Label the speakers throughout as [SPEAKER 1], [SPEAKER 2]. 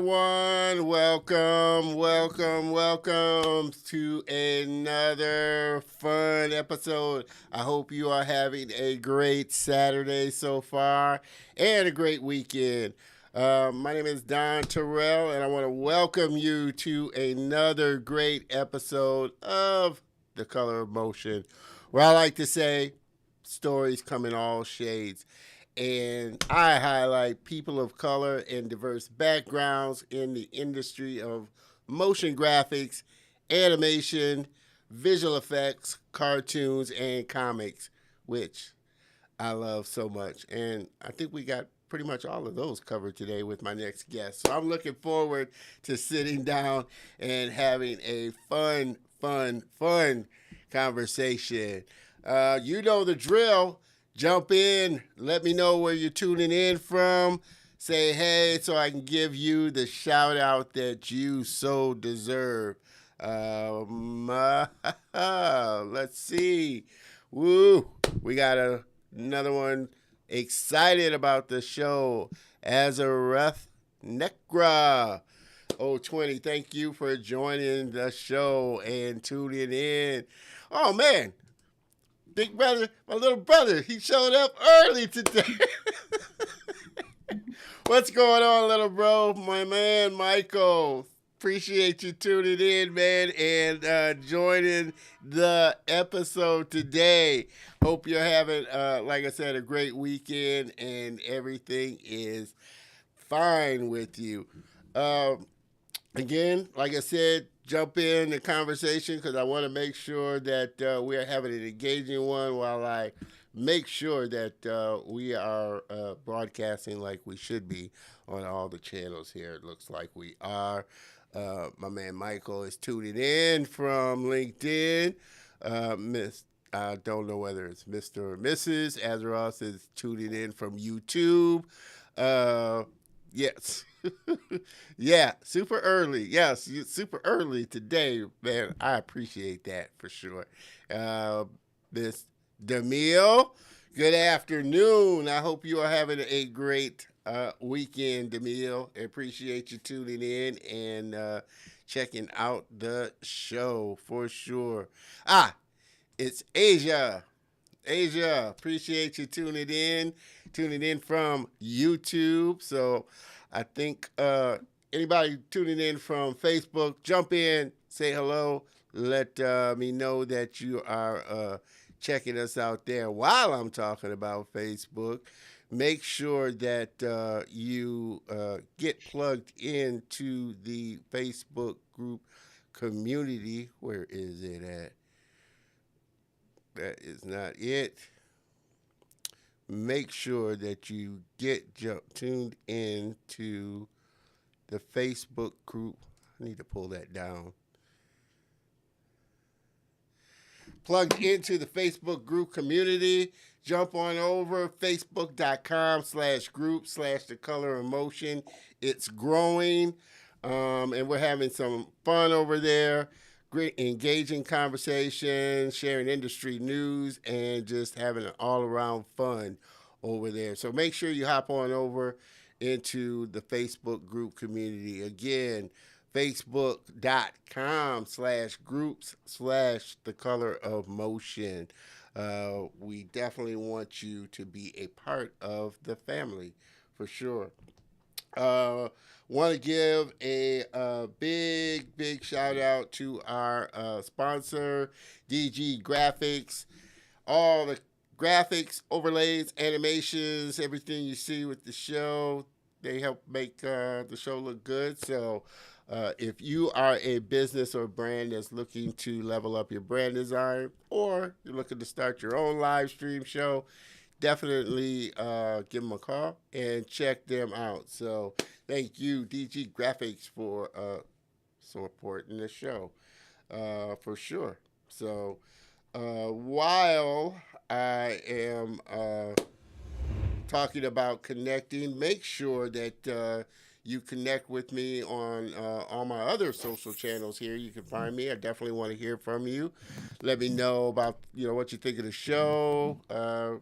[SPEAKER 1] everyone. Welcome to another fun episode. I hope you are having a great Saturday so far and a great weekend. My name is Don Terrell, and I want to welcome you to another great episode of The Color of Motion, where I like to say stories come in all shades. And I highlight people of color and diverse backgrounds in the industry of motion graphics, animation, visual effects, cartoons, and comics, which I love so much. And I think we got pretty much all of those covered today with my next guest. So I'm looking forward to sitting down and having a fun conversation. You know the drill. Jump in. Let me know where you're tuning in from. Say hey so I can give you the shout out that you so deserve. Let's see. Woo. We got another one excited about the show. Azareth Nekra. 020, thank you for joining the show and tuning in. Oh, man. Big brother, my little brother, he showed up early today. What's going on, little bro? My man, Michael. Appreciate you tuning in, man, and joining the episode today. Hope you're having, like I said, a great weekend and everything is fine with you. Again, like I said, jump in the conversation because I want to make sure that we are having an engaging one while I make sure that we are broadcasting like we should be on all the channels here. It looks like we are. My man Michael is tuning in from LinkedIn. I don't know whether it's Mr. or Mrs. Azaros is tuning in from YouTube. Yes. Yeah, super early. Yes, super early today, man. I appreciate that for sure. Miss Demille, good afternoon. I hope you are having a great weekend, Demille. I appreciate you tuning in and checking out the show for sure. It's Asia. Asia, appreciate you tuning in from YouTube. So I think anybody tuning in from Facebook, jump in, say hello, let me know that you are checking us out there. While I'm talking about Facebook, make sure that you get plugged into the Facebook group community. Where is it at? That is not it. Make sure that you get tuned in to the Facebook group. I need to pull that down. Plugged into the Facebook group community. Jump on over facebook.com/group/the color of motion. It's growing, and we're having some fun over there. Great engaging conversation, sharing industry news, and just having an all-around fun over there. So make sure you hop on over into the Facebook group community. Again, facebook.com/groups/the color of motion. We definitely want you to be a part of the family for sure. Want to give a big shout out to our sponsor, DG Graphics. All the graphics, overlays, animations, everything you see with the show, they help make the show look good. So if you are a business or brand that's looking to level up your brand design, or you're looking to start your own live stream show, definitely give them a call and check them out. So thank you, DG Graphics, for supporting the show for sure. So while I am talking about connecting, make sure that you connect with me on all my other social channels here. You can find me. I definitely want to hear from you. Let me know about what you think of the show,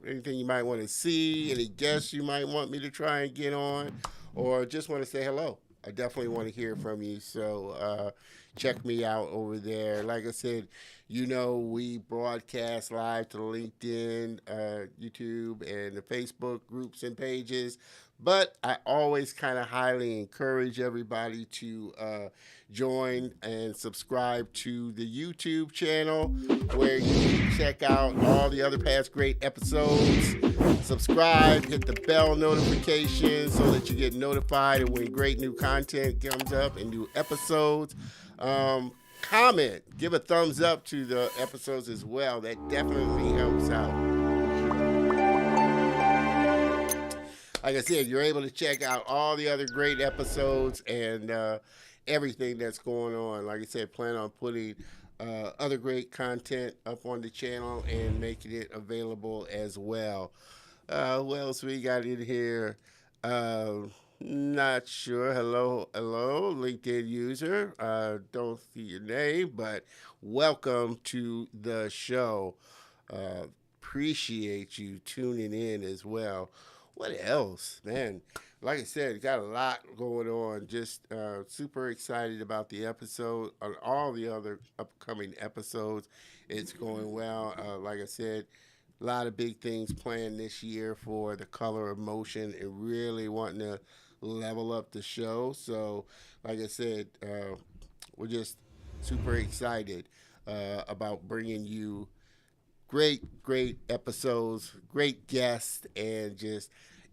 [SPEAKER 1] anything you might want to see, any guests you might want me to try and get on, or just want to say hello. I definitely want to hear from you. So check me out over there. Like I said, we broadcast live to LinkedIn, YouTube, and the Facebook groups and pages. But I always kind of highly encourage everybody to join and subscribe to the YouTube channel where you can check out all the other past great episodes. Subscribe, hit the bell notification so that you get notified when great new content comes up and new episodes. Comment, give a thumbs up to the episodes as well. That definitely helps out. Like I said, you're able to check out all the other great episodes and everything that's going on. Like I said, plan on putting other great content up on the channel and making it available as well. What else we got in here? Not sure. Hello, LinkedIn user. Don't see your name, but welcome to the show. Appreciate you tuning in as well. What else, man? Like I said, got a lot going on. Just super excited about the episode. On all the other upcoming episodes, it's going well. Like I said, a lot of big things planned this year for the color of motion and really wanting to level up the show. So, like I said, we're just super excited about bringing you great episodes, great guests, and just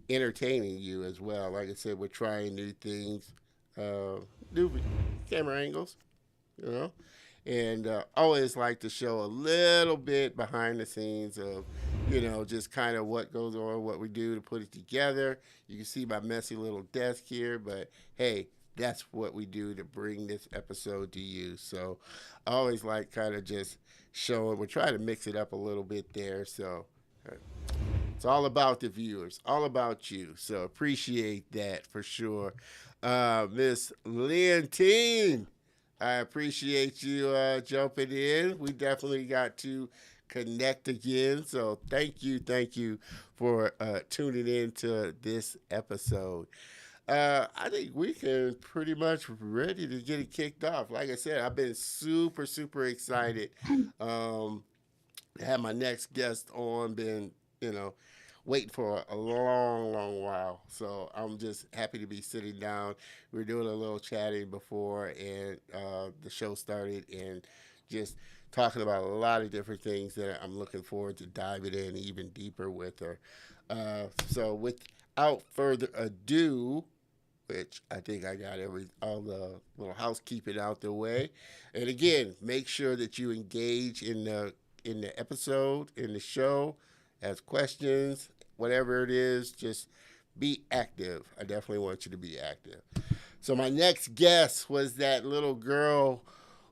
[SPEAKER 1] entertaining you as well. Like I said, we're trying new things, new camera angles, and always like to show a little bit behind the scenes of, just kind of what goes on, what we do to put it together. You can see my messy little desk here, but hey, that's what we do to bring this episode to you. So I always like kind of just showing, we're trying to mix it up a little bit there. So it's all about the viewers, all about you. So appreciate that for sure. Miss Leontine, I appreciate you jumping in. We definitely got to connect again. So thank you for tuning in to this episode. I think we can pretty much ready to get it kicked off. Like I said, I've been super excited to have my next guest on. Been, waiting for a long while. So I'm just happy to be sitting down. We were doing a little chatting before and the show started, and just talking about a lot of different things that I'm looking forward to diving in even deeper with her. So without further ado, which I think I got all the little housekeeping out the way. And again, make sure that you engage in the episode, in the show, ask questions, whatever it is, just be active. I definitely want you to be active. So my next guest was that little girl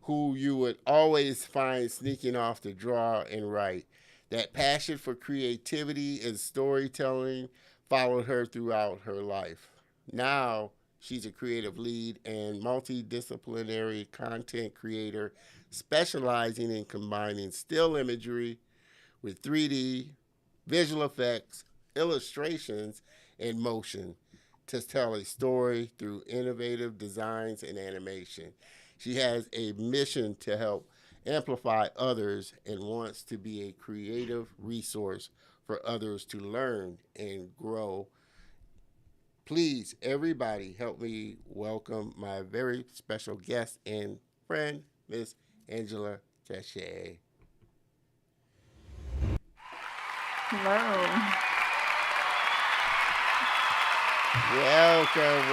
[SPEAKER 1] who you would always find sneaking off to draw and write. That passion for creativity and storytelling followed her throughout her life. Now, she's a creative lead and multidisciplinary content creator specializing in combining still imagery with 3D, visual effects, illustrations, and motion to tell a story through innovative designs and animation. She has a mission to help amplify others and wants to be a creative resource for others to learn and grow. Please, everybody, help me welcome my very special guest and friend, Miss Angela Cashay.
[SPEAKER 2] Hello.
[SPEAKER 1] Welcome,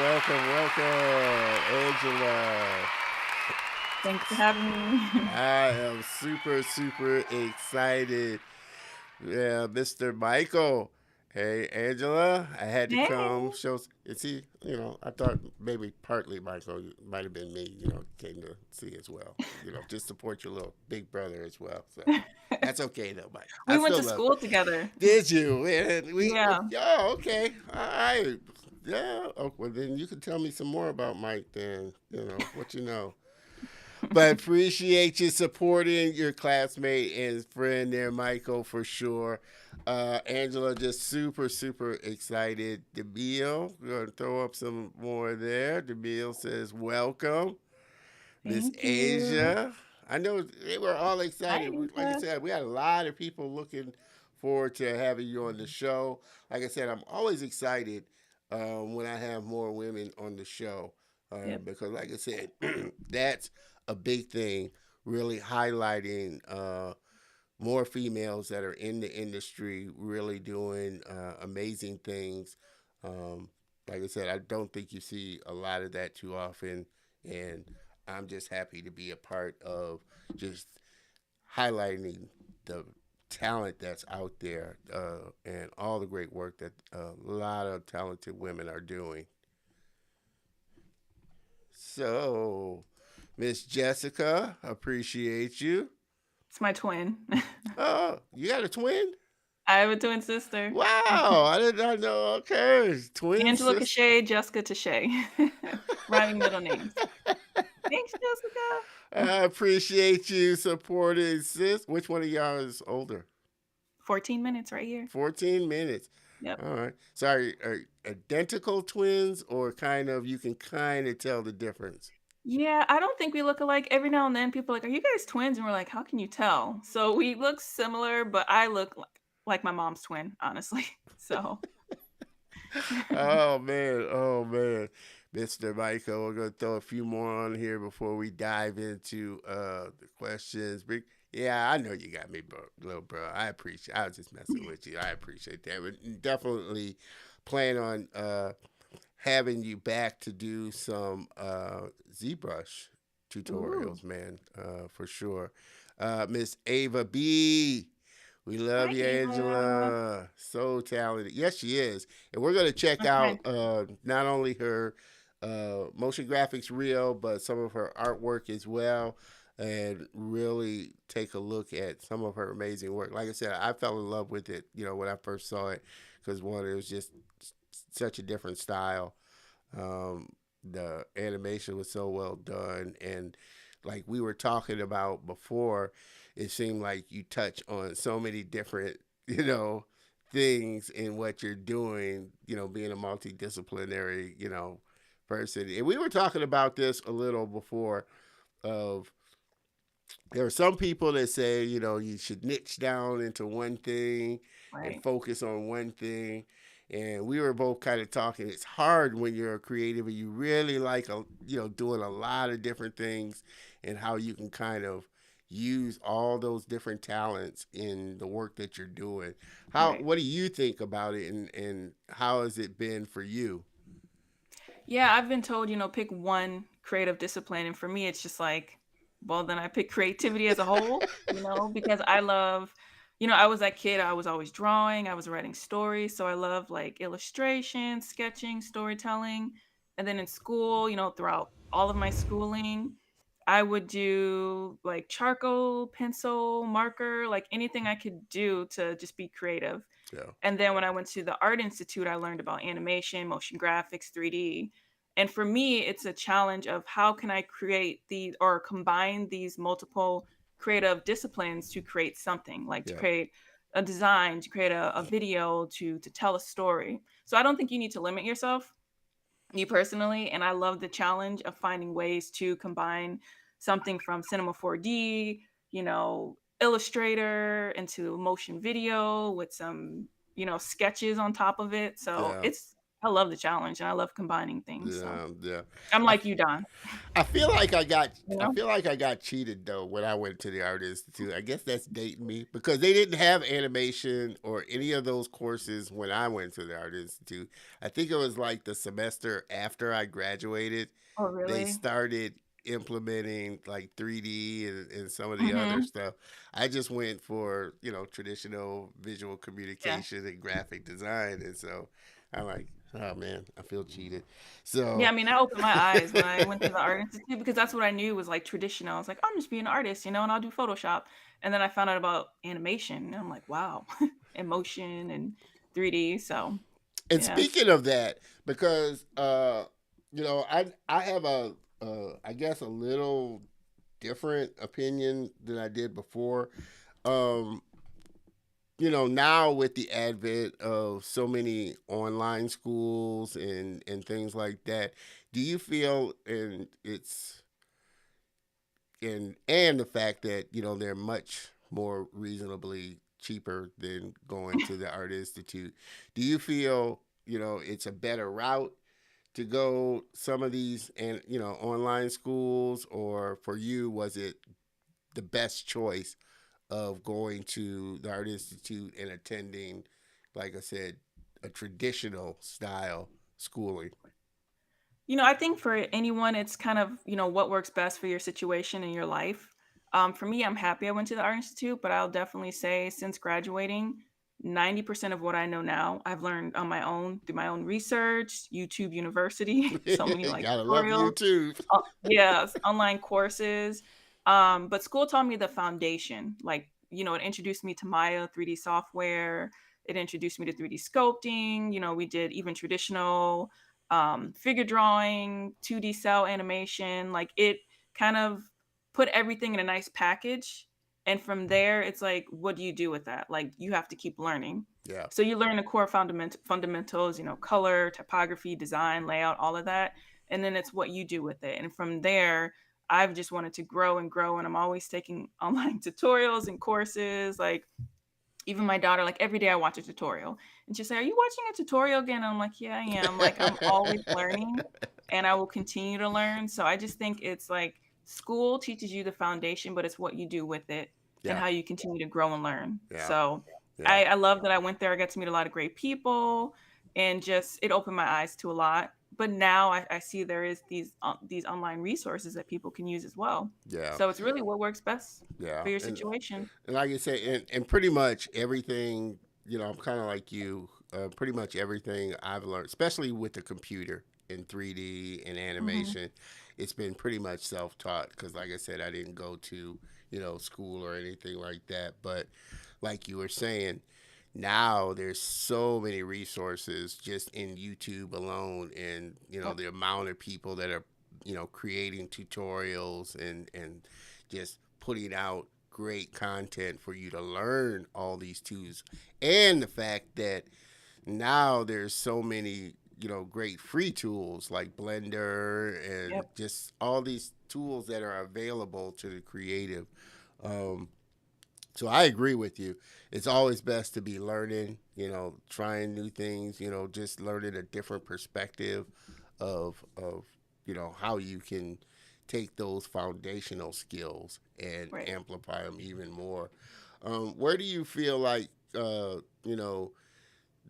[SPEAKER 1] Angela.
[SPEAKER 2] Thanks for having me.
[SPEAKER 1] I am super excited. Yeah, Mr. Michael. Hey, Angela, I had to come show. Is he, I thought maybe partly Michael might have been me, came to see as well. Just support your little big brother as well. So that's okay, though, Mike.
[SPEAKER 2] We went to school together.
[SPEAKER 1] Did you?
[SPEAKER 2] Yeah.
[SPEAKER 1] Oh, okay. All right. Yeah. Oh, well, then you can tell me some more about Mike then, what you know. But appreciate you supporting your classmate and friend there, Michael, for sure. Angela, just super, super excited. DeMille, we're going to throw up some more there. DeMille says, welcome. Miss
[SPEAKER 2] Thank you.
[SPEAKER 1] Asia. I know they were all
[SPEAKER 2] Hi,
[SPEAKER 1] excited. Like I
[SPEAKER 2] Asia.
[SPEAKER 1] said, we had a lot of people looking forward to having you on the show. Like I said, I'm always excited when I have more women on the show
[SPEAKER 2] Yep.
[SPEAKER 1] because, like I said, that's a big thing, really highlighting more females that are in the industry, really doing amazing things. Um, like I said, I don't think you see a lot of that too often, and I'm just happy to be a part of just highlighting the talent that's out there and all the great work that a lot of talented women are doing. So, Miss Jessica, appreciate you.
[SPEAKER 2] It's my twin.
[SPEAKER 1] Oh, you got a twin?
[SPEAKER 2] I have a twin sister.
[SPEAKER 1] Wow, I did not know. Okay, twin
[SPEAKER 2] Angela
[SPEAKER 1] sister.
[SPEAKER 2] Cashay, Jessica Tashay. Rhyming middle names. Thanks, Jessica.
[SPEAKER 1] I appreciate you supporting, sis. Which one of y'all is older?
[SPEAKER 2] 14 minutes right here.
[SPEAKER 1] 14 minutes.
[SPEAKER 2] Yep.
[SPEAKER 1] All right. So are identical twins or kind of, you can kind of tell the difference?
[SPEAKER 2] Yeah, I don't think we look alike. Every now and then people are like, "Are you guys twins?" And we're like, "How can you tell?" So we look similar, but I look like my mom's twin, honestly. So
[SPEAKER 1] Oh, man. Oh, man. Mr. Michael, we're going to throw a few more on here before we dive into the questions. Yeah, I know you got me, bro, little bro. I was just messing with you. I appreciate that. But definitely plan on having you back to do some ZBrush
[SPEAKER 2] ooh.
[SPEAKER 1] tutorials, man, for sure. Miss Ava B. We love
[SPEAKER 2] Hi,
[SPEAKER 1] you,
[SPEAKER 2] Ava.
[SPEAKER 1] Angela. So talented. Yes, she is. And we're going to check
[SPEAKER 2] Okay.
[SPEAKER 1] out not only her motion graphics reel, but some of her artwork as well, and really take a look at some of her amazing work. Like I said, I fell in love with it, when I first saw it, because one, it was just such a different style. Um, the animation was so well done, and like we were talking about before, it seemed like you touch on so many different, things in what you're doing. Being a multidisciplinary, person. And we were talking about this a little before. Of There are some people that say, you should niche down into one thing and
[SPEAKER 2] Right.
[SPEAKER 1] focus on one thing. And we were both kind of talking. It's hard when you're a creative and you really like, doing a lot of different things, and how you can kind of use all those different talents in the work that you're doing.
[SPEAKER 2] Right.
[SPEAKER 1] What do you think about it, and how has it been for you?
[SPEAKER 2] Yeah, I've been told, pick one creative discipline. And for me, it's just like, well, then I pick creativity as a whole, because I love, I was that kid, I was always drawing, I was writing stories. So I love like illustration, sketching, storytelling. And then in school, throughout all of my schooling, I would do like charcoal, pencil, marker, like anything I could do to just be creative.
[SPEAKER 1] Yeah,
[SPEAKER 2] And then when I went to the Art Institute, I learned about animation, motion graphics, 3D. And for me, it's a challenge of how can I create these or combine these multiple creative disciplines to create something, like to
[SPEAKER 1] yeah,
[SPEAKER 2] create a design, to create a video, to tell a story. So I don't think you need to limit yourself, me personally, and I love the challenge of finding ways to combine something from Cinema 4D, Illustrator into motion video with some, sketches on top of it. So
[SPEAKER 1] yeah,
[SPEAKER 2] I love the challenge and I love combining things. So
[SPEAKER 1] yeah, yeah.
[SPEAKER 2] I'm
[SPEAKER 1] I,
[SPEAKER 2] like you, Don.
[SPEAKER 1] I feel like I got
[SPEAKER 2] You
[SPEAKER 1] I
[SPEAKER 2] know?
[SPEAKER 1] feel like I got cheated though when I went to the art institute. I guess that's dating me because they didn't have animation or any of those courses when I went to the art institute. I think it was like the semester after I graduated,
[SPEAKER 2] Oh,
[SPEAKER 1] they
[SPEAKER 2] really?
[SPEAKER 1] started implementing like 3D and some of the other
[SPEAKER 2] Hmm.
[SPEAKER 1] stuff. I just went for, traditional visual
[SPEAKER 2] Yeah.
[SPEAKER 1] communication and graphic design, and so I'm like, oh man, I feel cheated.
[SPEAKER 2] Yeah,
[SPEAKER 1] So
[SPEAKER 2] I mean, I opened my eyes when I went to the art institute because that's what I knew was like traditional. I was like, I'm just being an artist, and I'll do Photoshop. And then I found out about animation, and I'm like, wow, and motion and 3D. So
[SPEAKER 1] And
[SPEAKER 2] yeah.
[SPEAKER 1] speaking of that, because I have I guess a little different opinion than I did before. Um, now with the advent of so many online schools and things like that, do you feel, and the fact that they're much more reasonably cheaper than going to the Art Institute, do you feel it's a better route to go some of these and online schools, or for you was it the best choice of going to the Art Institute and attending, like I said, a traditional style schooling?
[SPEAKER 2] I think for anyone, it's kind of, what works best for your situation in your life. For me, I'm happy I went to the Art Institute, but I'll definitely say since graduating, 90% of what I know now, I've learned on my own through my own research, YouTube University, so many like
[SPEAKER 1] Gotta love
[SPEAKER 2] tutorials,
[SPEAKER 1] YouTube.
[SPEAKER 2] yes, online courses. But school taught me the foundation. Like, it introduced me to Maya 3D software. It introduced me to 3D sculpting. We did even traditional figure drawing, 2D cell animation. Like it kind of put everything in a nice package. And from there, it's like, what do you do with that? Like you have to keep learning.
[SPEAKER 1] Yeah,
[SPEAKER 2] So you learn the core fundamentals, color, typography, design, layout, all of that. And then it's what you do with it. And from there, I've just wanted to grow and grow. And I'm always taking online tutorials and courses. Like even my daughter, like every day I watch a tutorial and she'll say, "Are you watching a tutorial again?" And I'm like, "Yeah, I am." Like I'm always learning and I will continue to learn. So I just think it's like school teaches you the foundation, but it's what you do with it and
[SPEAKER 1] yeah,
[SPEAKER 2] how you continue to grow and learn.
[SPEAKER 1] yeah,
[SPEAKER 2] So
[SPEAKER 1] yeah,
[SPEAKER 2] I love that I went there. I got to meet a lot of great people and just it opened my eyes to a lot. But now I see there is these online resources that people can use as well.
[SPEAKER 1] yeah,
[SPEAKER 2] So it's really what works best
[SPEAKER 1] yeah.
[SPEAKER 2] for your
[SPEAKER 1] And
[SPEAKER 2] situation.
[SPEAKER 1] like you say, and pretty much everything, I'm kind of like you. Pretty much everything I've learned, especially with the computer in 3D and
[SPEAKER 2] Hmm.
[SPEAKER 1] animation, it's been pretty much self taught. Because, like I said, I didn't go to school or anything like that. But like you were saying, now there's so many resources just in YouTube alone, and
[SPEAKER 2] Yep.
[SPEAKER 1] the amount of people that are creating tutorials and just putting out great content for you to learn all these tools, and the fact that now there's so many great free tools like Blender and
[SPEAKER 2] Yep.
[SPEAKER 1] just all these tools that are available to the creative. um, so I agree with you. It's always best to be learning, trying new things, just learning a different perspective of how you can take those foundational skills and
[SPEAKER 2] Right.
[SPEAKER 1] amplify them even more. Where do you feel like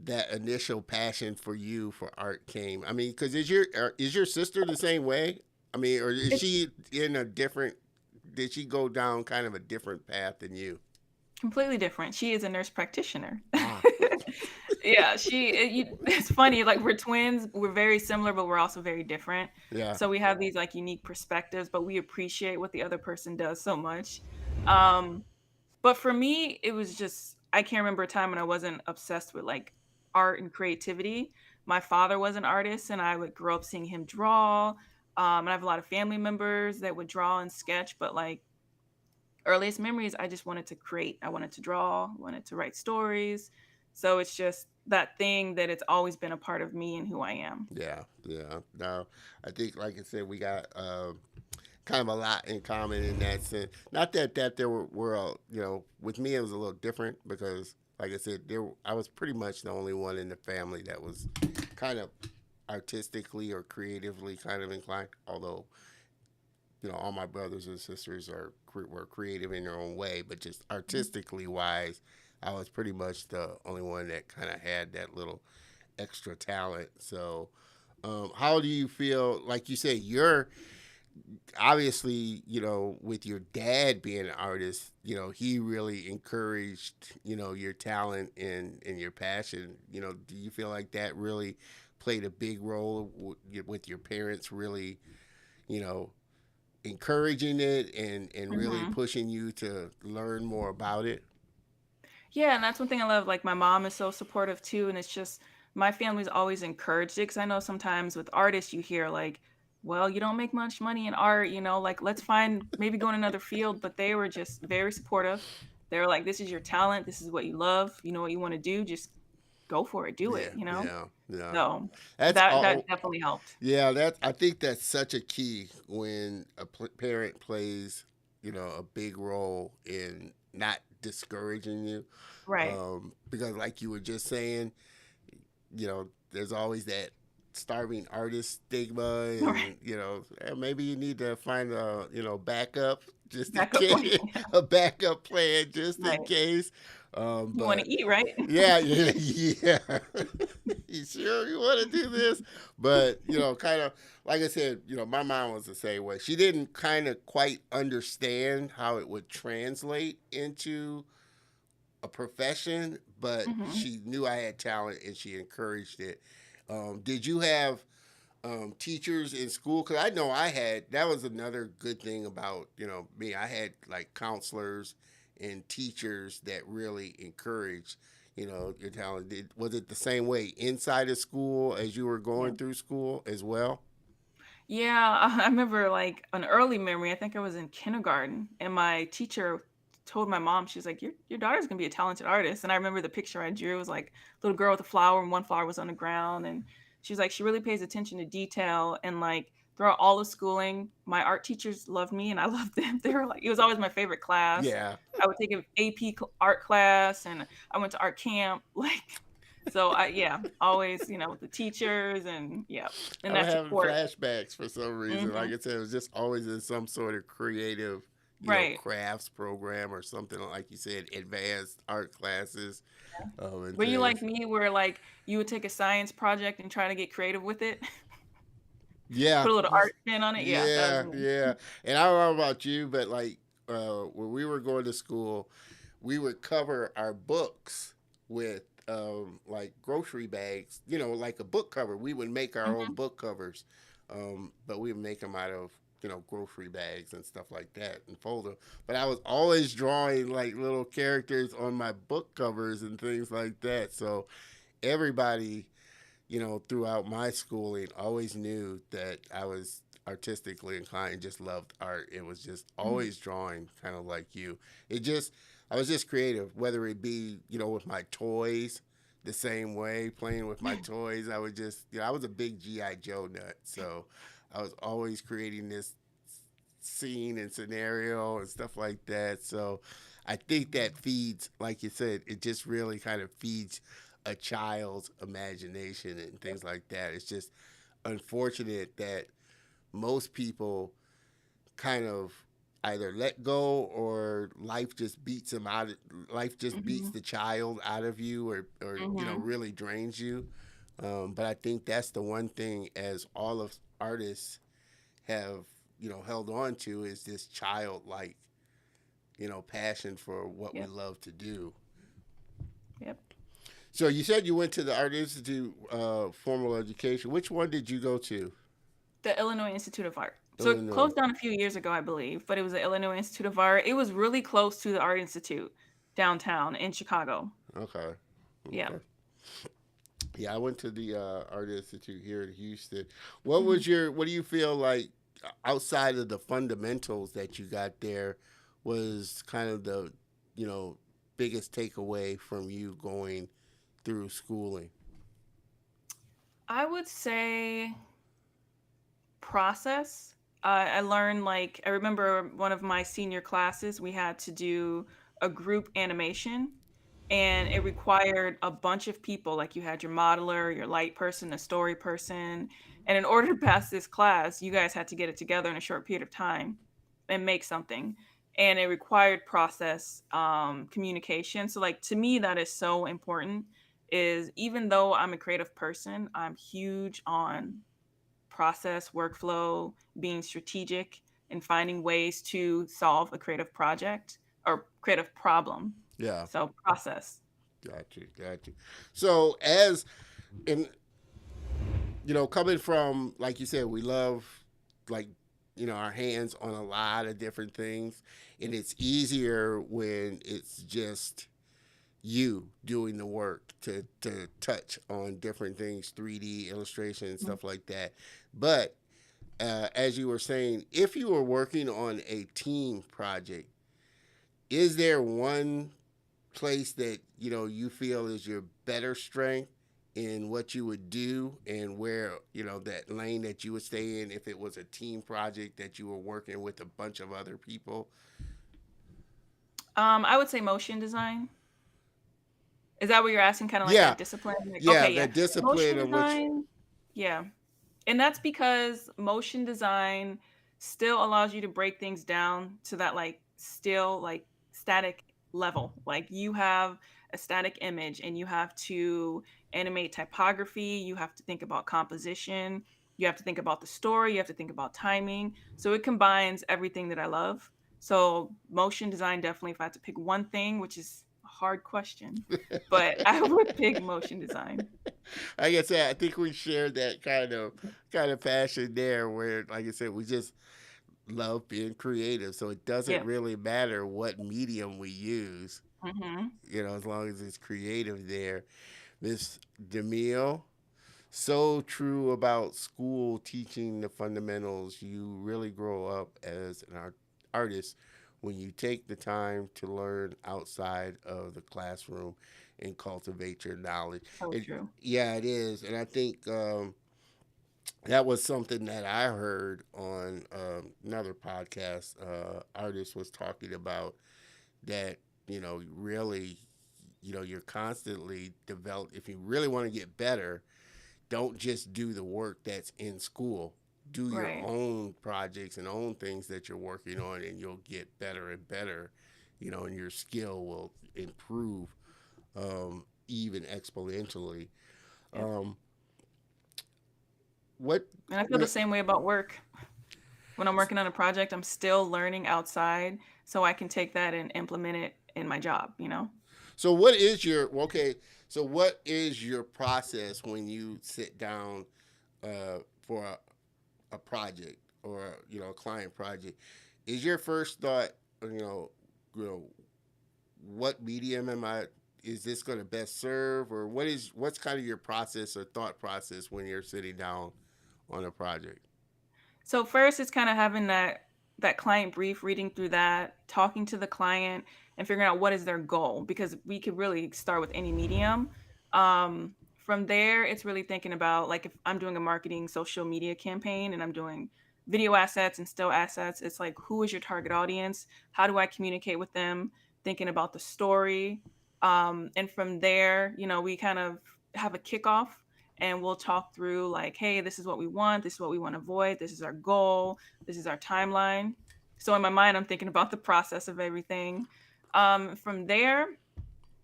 [SPEAKER 1] that initial passion for you for art came? I mean, because is your sister the same way? I mean, or is
[SPEAKER 2] It's
[SPEAKER 1] she in a different? Did she go down kind of a different path than you?
[SPEAKER 2] completely different. She is a nurse practitioner.
[SPEAKER 1] Ah,
[SPEAKER 2] Yeah, it's funny, like, we're twins, we're very similar, but we're also very different.
[SPEAKER 1] yeah,
[SPEAKER 2] So we have these, like, unique perspectives, but we appreciate what the other person does so much. Um, but for me, it was just I can't remember a time when I wasn't obsessed with, like, art and creativity. My father was an artist, and I would grow up seeing him draw, and I have a lot of family members that would draw and sketch, but, like, earliest memories, I just wanted to create. I wanted to draw, wanted to write stories. So it's just that thing that it's always been a part of me and who I am.
[SPEAKER 1] yeah, yeah. No, I think, like I said, we got kind of a lot in common in that sense. Not that there were with me it was a little different because, like I said, I was pretty much the only one in the family that was kind of artistically or creatively kind of inclined. Although all my brothers and sisters were creative in their own way, but just
[SPEAKER 2] Mhm.
[SPEAKER 1] artistically wise, I was pretty much the only one that kind of had that little extra talent. So, how do you feel? Like you said, you're obviously, with your dad being an artist, he really encouraged, your talent and your passion. Do you feel like that really played a big role with your parents really, you know, encouraging it and really
[SPEAKER 2] Mhm.
[SPEAKER 1] pushing you to learn more about it?
[SPEAKER 2] Yeah, and that's one thing I love. Like my mom is so supportive too, and it's just my family's always encouraged it because I know sometimes with artists you hear like well, you don't make much money in art, like let's find maybe go in another field. But they were just very supportive. They were like, this is your talent, this is what you love, you know what you want to do, just go for it, do
[SPEAKER 1] Yeah,
[SPEAKER 2] it.
[SPEAKER 1] yeah, yeah.
[SPEAKER 2] So
[SPEAKER 1] That's
[SPEAKER 2] that
[SPEAKER 1] all.
[SPEAKER 2] definitely helped.
[SPEAKER 1] Yeah, that I think that's such a key when a parent plays, a big role in not discouraging you,
[SPEAKER 2] Right.
[SPEAKER 1] because like you were just saying, there's always that starving artist stigma,
[SPEAKER 2] Right.
[SPEAKER 1] and maybe you need to find a backup just in
[SPEAKER 2] Backup plan.
[SPEAKER 1] case, a backup plan just in
[SPEAKER 2] Right.
[SPEAKER 1] case.
[SPEAKER 2] You want
[SPEAKER 1] But
[SPEAKER 2] to eat, right?
[SPEAKER 1] yeah, yeah, yeah. You sure you want to do this? But kind of like I said, my mom was the same way. She didn't kind of quite understand how it would translate into a profession, but
[SPEAKER 2] Hmm.
[SPEAKER 1] she knew I had talent and she encouraged it. Did you have teachers in school? Because I know I had. That was another good thing about me. I had like counselors and teachers that really encouraged your talent. Was it the same way inside of school as you were
[SPEAKER 2] Yeah.
[SPEAKER 1] going through school as well?
[SPEAKER 2] Yeah, I remember like an early memory. I think I was in kindergarten, and my teacher told my mom, she's like, "Your daughter's gonna be a talented artist." And I remember the picture I drew was like a little girl with a flower, and one flower was on the ground. And she's like, she really pays attention to detail. And like throughout all of schooling, my art teachers loved me, and I loved them. They were like, it was always my favorite class.
[SPEAKER 1] Yeah,
[SPEAKER 2] I would take an AP art class, and I went to art camp. Like, so yeah, always, with the teachers, and yeah, and
[SPEAKER 1] I'm
[SPEAKER 2] that
[SPEAKER 1] having
[SPEAKER 2] support.
[SPEAKER 1] flashbacks for some reason. Like
[SPEAKER 2] Mhm.
[SPEAKER 1] I said, it was just always in some sort of creative,
[SPEAKER 2] Right.
[SPEAKER 1] crafts program or something like you said, advanced art classes, and
[SPEAKER 2] Were you like
[SPEAKER 1] things.
[SPEAKER 2] me where, like, you would take a science project and try to get creative with it?
[SPEAKER 1] Yeah,
[SPEAKER 2] Put a little art spin on it? Yeah, that was
[SPEAKER 1] yeah,
[SPEAKER 2] me.
[SPEAKER 1] yeah. And I don't know about you, but like when we were going to school, we would cover our books with like grocery bags, like a book cover. We would make our own
[SPEAKER 2] Mhm.
[SPEAKER 1] book covers, but we would make them out of grocery bags and stuff like that and fold them. But I was always drawing like little characters on my book covers and things like that. So everybody throughout my schooling, always knew that I was artistically inclined and just loved art. It was just
[SPEAKER 2] Mhm.
[SPEAKER 1] always drawing, kind of like you. It just, I was just creative, whether it be, with my toys, the same way, playing with my toys. I would just, I was a big G.I. Joe nut. So I was always creating this scene and scenario and stuff like that. So I think that feeds, like you said, it just really kind of feeds a child's imagination and things like that. It's just unfortunate that most people kind of either let go or life just beats them out. Life just beats
[SPEAKER 2] Mhm.
[SPEAKER 1] the child out of you, or
[SPEAKER 2] Mhm.
[SPEAKER 1] really drains you. But I think that's the one thing as all of artists have held on to is this childlike passion for what we
[SPEAKER 2] Yep.
[SPEAKER 1] love to do.
[SPEAKER 2] Yep.
[SPEAKER 1] So you said you went to the Art Institute formal education. Which one did you go to?
[SPEAKER 2] The Illinois Institute of Art. So it
[SPEAKER 1] Illinois.
[SPEAKER 2] closed down a few years ago, I believe, but it was the Illinois Institute of Art. It was really close to the Art Institute downtown in Chicago.
[SPEAKER 1] Okay.
[SPEAKER 2] Yeah.
[SPEAKER 1] Okay. Yeah, I went to the Art Institute here in Houston. What
[SPEAKER 2] Mhm.
[SPEAKER 1] was your? What do you feel like outside of the fundamentals that you got there was kind of the you know biggest takeaway from you going through schooling?
[SPEAKER 2] I would say process. I learned, like, I remember one of my senior classes, we had to do a group animation, and it required a bunch of people. Like, you had your modeler, your light person, a story person. And in order to pass this class, you guys had to get it together in a short period of time and make something. And it required process, communication. So, like, to me, that is so important. Is even though I'm a creative person, I'm huge on process, workflow, being strategic, and finding ways to solve a creative project or creative problem.
[SPEAKER 1] Yeah,
[SPEAKER 2] So process.
[SPEAKER 1] got you, got you. So as in coming from like you said, we love like our hands on a lot of different things, and it's easier when it's just you doing the work to touch on different things, 3D illustration and
[SPEAKER 2] Mhm.
[SPEAKER 1] stuff like that. But as you were saying, if you were working on a team project, is there one place that you feel is your better strength in what you would do, and where that lane that you would stay in if it was a team project that you were working with a bunch of other people?
[SPEAKER 2] I would say motion design. Is that what you're asking? Kind of like
[SPEAKER 1] Yeah,
[SPEAKER 2] that discipline? Like,
[SPEAKER 1] yeah,
[SPEAKER 2] okay, yeah.
[SPEAKER 1] that discipline
[SPEAKER 2] Motion
[SPEAKER 1] of which.
[SPEAKER 2] design, yeah. And that's because motion design still allows you to break things down to that like still like static level. Like you have a static image and you have to animate typography, you have to think about composition, you have to think about the story, you have to think about timing. So it combines everything that I love. So motion design definitely, if I had to pick one thing, which is a hard question, but I would pick motion design.
[SPEAKER 1] Like I said, I think we shared that kind of passion there, where, like I said, we just love being creative. So it doesn't
[SPEAKER 2] Yeah.
[SPEAKER 1] really matter what medium we use,
[SPEAKER 2] Hmm.
[SPEAKER 1] as long as it's creative there. Miss Demille, so true about school teaching the fundamentals. You really grow up as an artist when you take the time to learn outside of the classroom and cultivate your knowledge.
[SPEAKER 2] So
[SPEAKER 1] It,
[SPEAKER 2] true.
[SPEAKER 1] yeah, it is, and I think that was something that I heard on another podcast. Artist was talking about that. Really, you're constantly develop. If you really want to get better, don't just do the work that's in school. Do your
[SPEAKER 2] Right.
[SPEAKER 1] own projects and own things that you're working on, and you'll get better and better. And your skill will improve, even exponentially.
[SPEAKER 2] Yep.
[SPEAKER 1] Um, what
[SPEAKER 2] And I feel
[SPEAKER 1] you
[SPEAKER 2] the
[SPEAKER 1] know,
[SPEAKER 2] same way about work. When I'm working on a project, I'm still learning outside so I can take that and implement it in my job, you know?
[SPEAKER 1] So what is your okay? So what is your process when you sit down for a project, or a client project? Is your first thought, you know what medium am I? Is this going to best serve, or what's kind of your process or thought process when you're sitting down on a project?
[SPEAKER 2] So first it's kind of having that client brief, reading through that, talking to the client and figuring out what is their goal because we could really start with any medium. From there it's really thinking about like if I'm doing a marketing social media campaign and I'm doing video assets and still assets, it's like who is your target audience? How do I communicate with them? Thinking about the story. And from there, we kind of have a kickoff and we'll talk through like, hey, this is what we want, this is what we want to avoid, this is our goal, this is our timeline. So in my mind I'm thinking about the process of everything. From there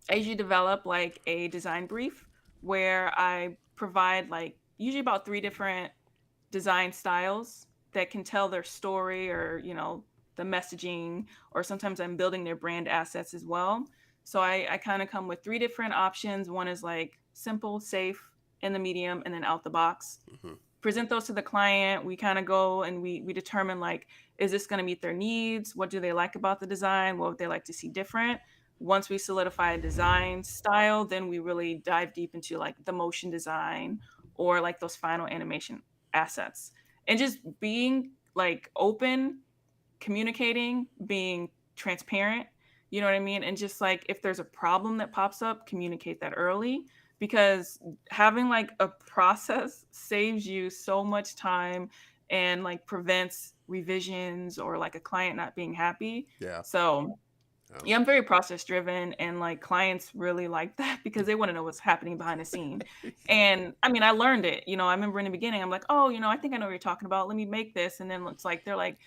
[SPEAKER 2] I usually develop like a design brief where I provide like usually about three different design styles that can tell their story or the messaging, or sometimes I'm building their brand assets as well. So I kind of come with three different options. One is like simple, safe, in the medium, and then out the box.
[SPEAKER 1] Hmm.
[SPEAKER 2] Present those to the client. We kind of go and we determine like, is this going to meet their needs? What do they like about the design? What would they like to see different? Once we solidify a design style, then we really dive deep into like the motion design or like those final animation assets. And just being like open, communicating, being transparent, you know what I mean? And just like if there's a problem that pops up, communicate that early, because having like a process saves you so much time and like prevents revisions or like a client not being happy.
[SPEAKER 1] Yeah.
[SPEAKER 2] So
[SPEAKER 1] Oh.
[SPEAKER 2] yeah, I'm very process driven and like clients really like that because they want to know what's happening behind the scene. And I mean, I learned it. I remember in the beginning, I'm like, oh, I think I know what you're talking about. Let me make this. And then it's like, they're like,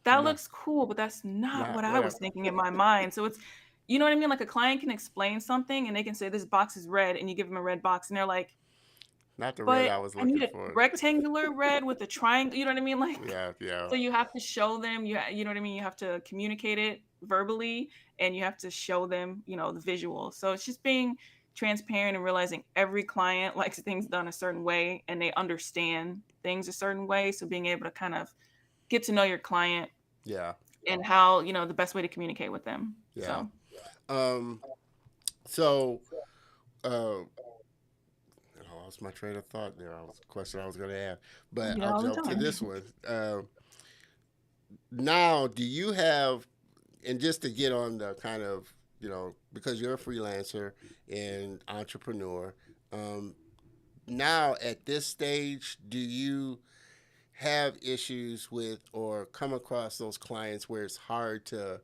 [SPEAKER 2] that
[SPEAKER 1] No,
[SPEAKER 2] looks cool, but that's not what
[SPEAKER 1] not
[SPEAKER 2] I
[SPEAKER 1] what I.
[SPEAKER 2] was thinking in my mind. So it's, you know what I mean? Like a client can explain something and they can say, this box is red, and you give them a red box and they're like,
[SPEAKER 1] Not the red
[SPEAKER 2] but
[SPEAKER 1] I was
[SPEAKER 2] I need
[SPEAKER 1] looking
[SPEAKER 2] a
[SPEAKER 1] for.
[SPEAKER 2] rectangular red with a triangle. You know what I mean? Like,
[SPEAKER 1] Yeah, yeah,
[SPEAKER 2] so you have to show them, you know what I mean? You have to communicate it verbally and you have to show them, the visual. So it's just being transparent and realizing every client likes things done a certain way and they understand things a certain way. So being able to kind of get to know your client
[SPEAKER 1] yeah,
[SPEAKER 2] and how, the best way to communicate with them.
[SPEAKER 1] yeah.
[SPEAKER 2] So,
[SPEAKER 1] Um. So, uh, lost my train of thought there. I was a question I was going to ask, but
[SPEAKER 2] You know,
[SPEAKER 1] I'll
[SPEAKER 2] all the
[SPEAKER 1] jump to
[SPEAKER 2] time.
[SPEAKER 1] this one. Now, do you have, and just to get on the kind of, because you're a freelancer and entrepreneur, um, now at this stage, do you have issues with or come across those clients where it's hard to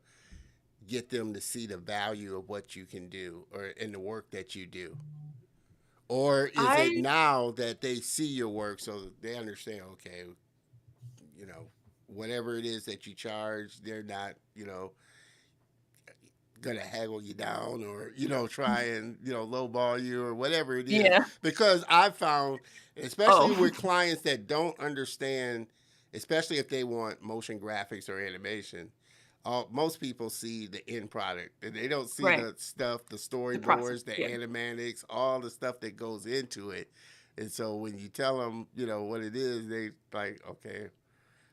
[SPEAKER 1] get them to see the value of what you can do or in the work that you do? Or is it
[SPEAKER 2] I
[SPEAKER 1] now that they see your work so they understand, okay, you know, whatever it is that you charge, they're not, gonna haggle you down or try and lowball you or whatever it is,
[SPEAKER 2] yeah.
[SPEAKER 1] because I found, especially
[SPEAKER 2] Oh,
[SPEAKER 1] with clients that don't understand, especially if they want motion graphics or animation, most people see the end product and they don't see
[SPEAKER 2] right.
[SPEAKER 1] the stuff, the
[SPEAKER 2] The process.
[SPEAKER 1] storyboards, the
[SPEAKER 2] Yeah.
[SPEAKER 1] animatics, all the stuff that goes into it. And so when you tell them what it is, they like, okay,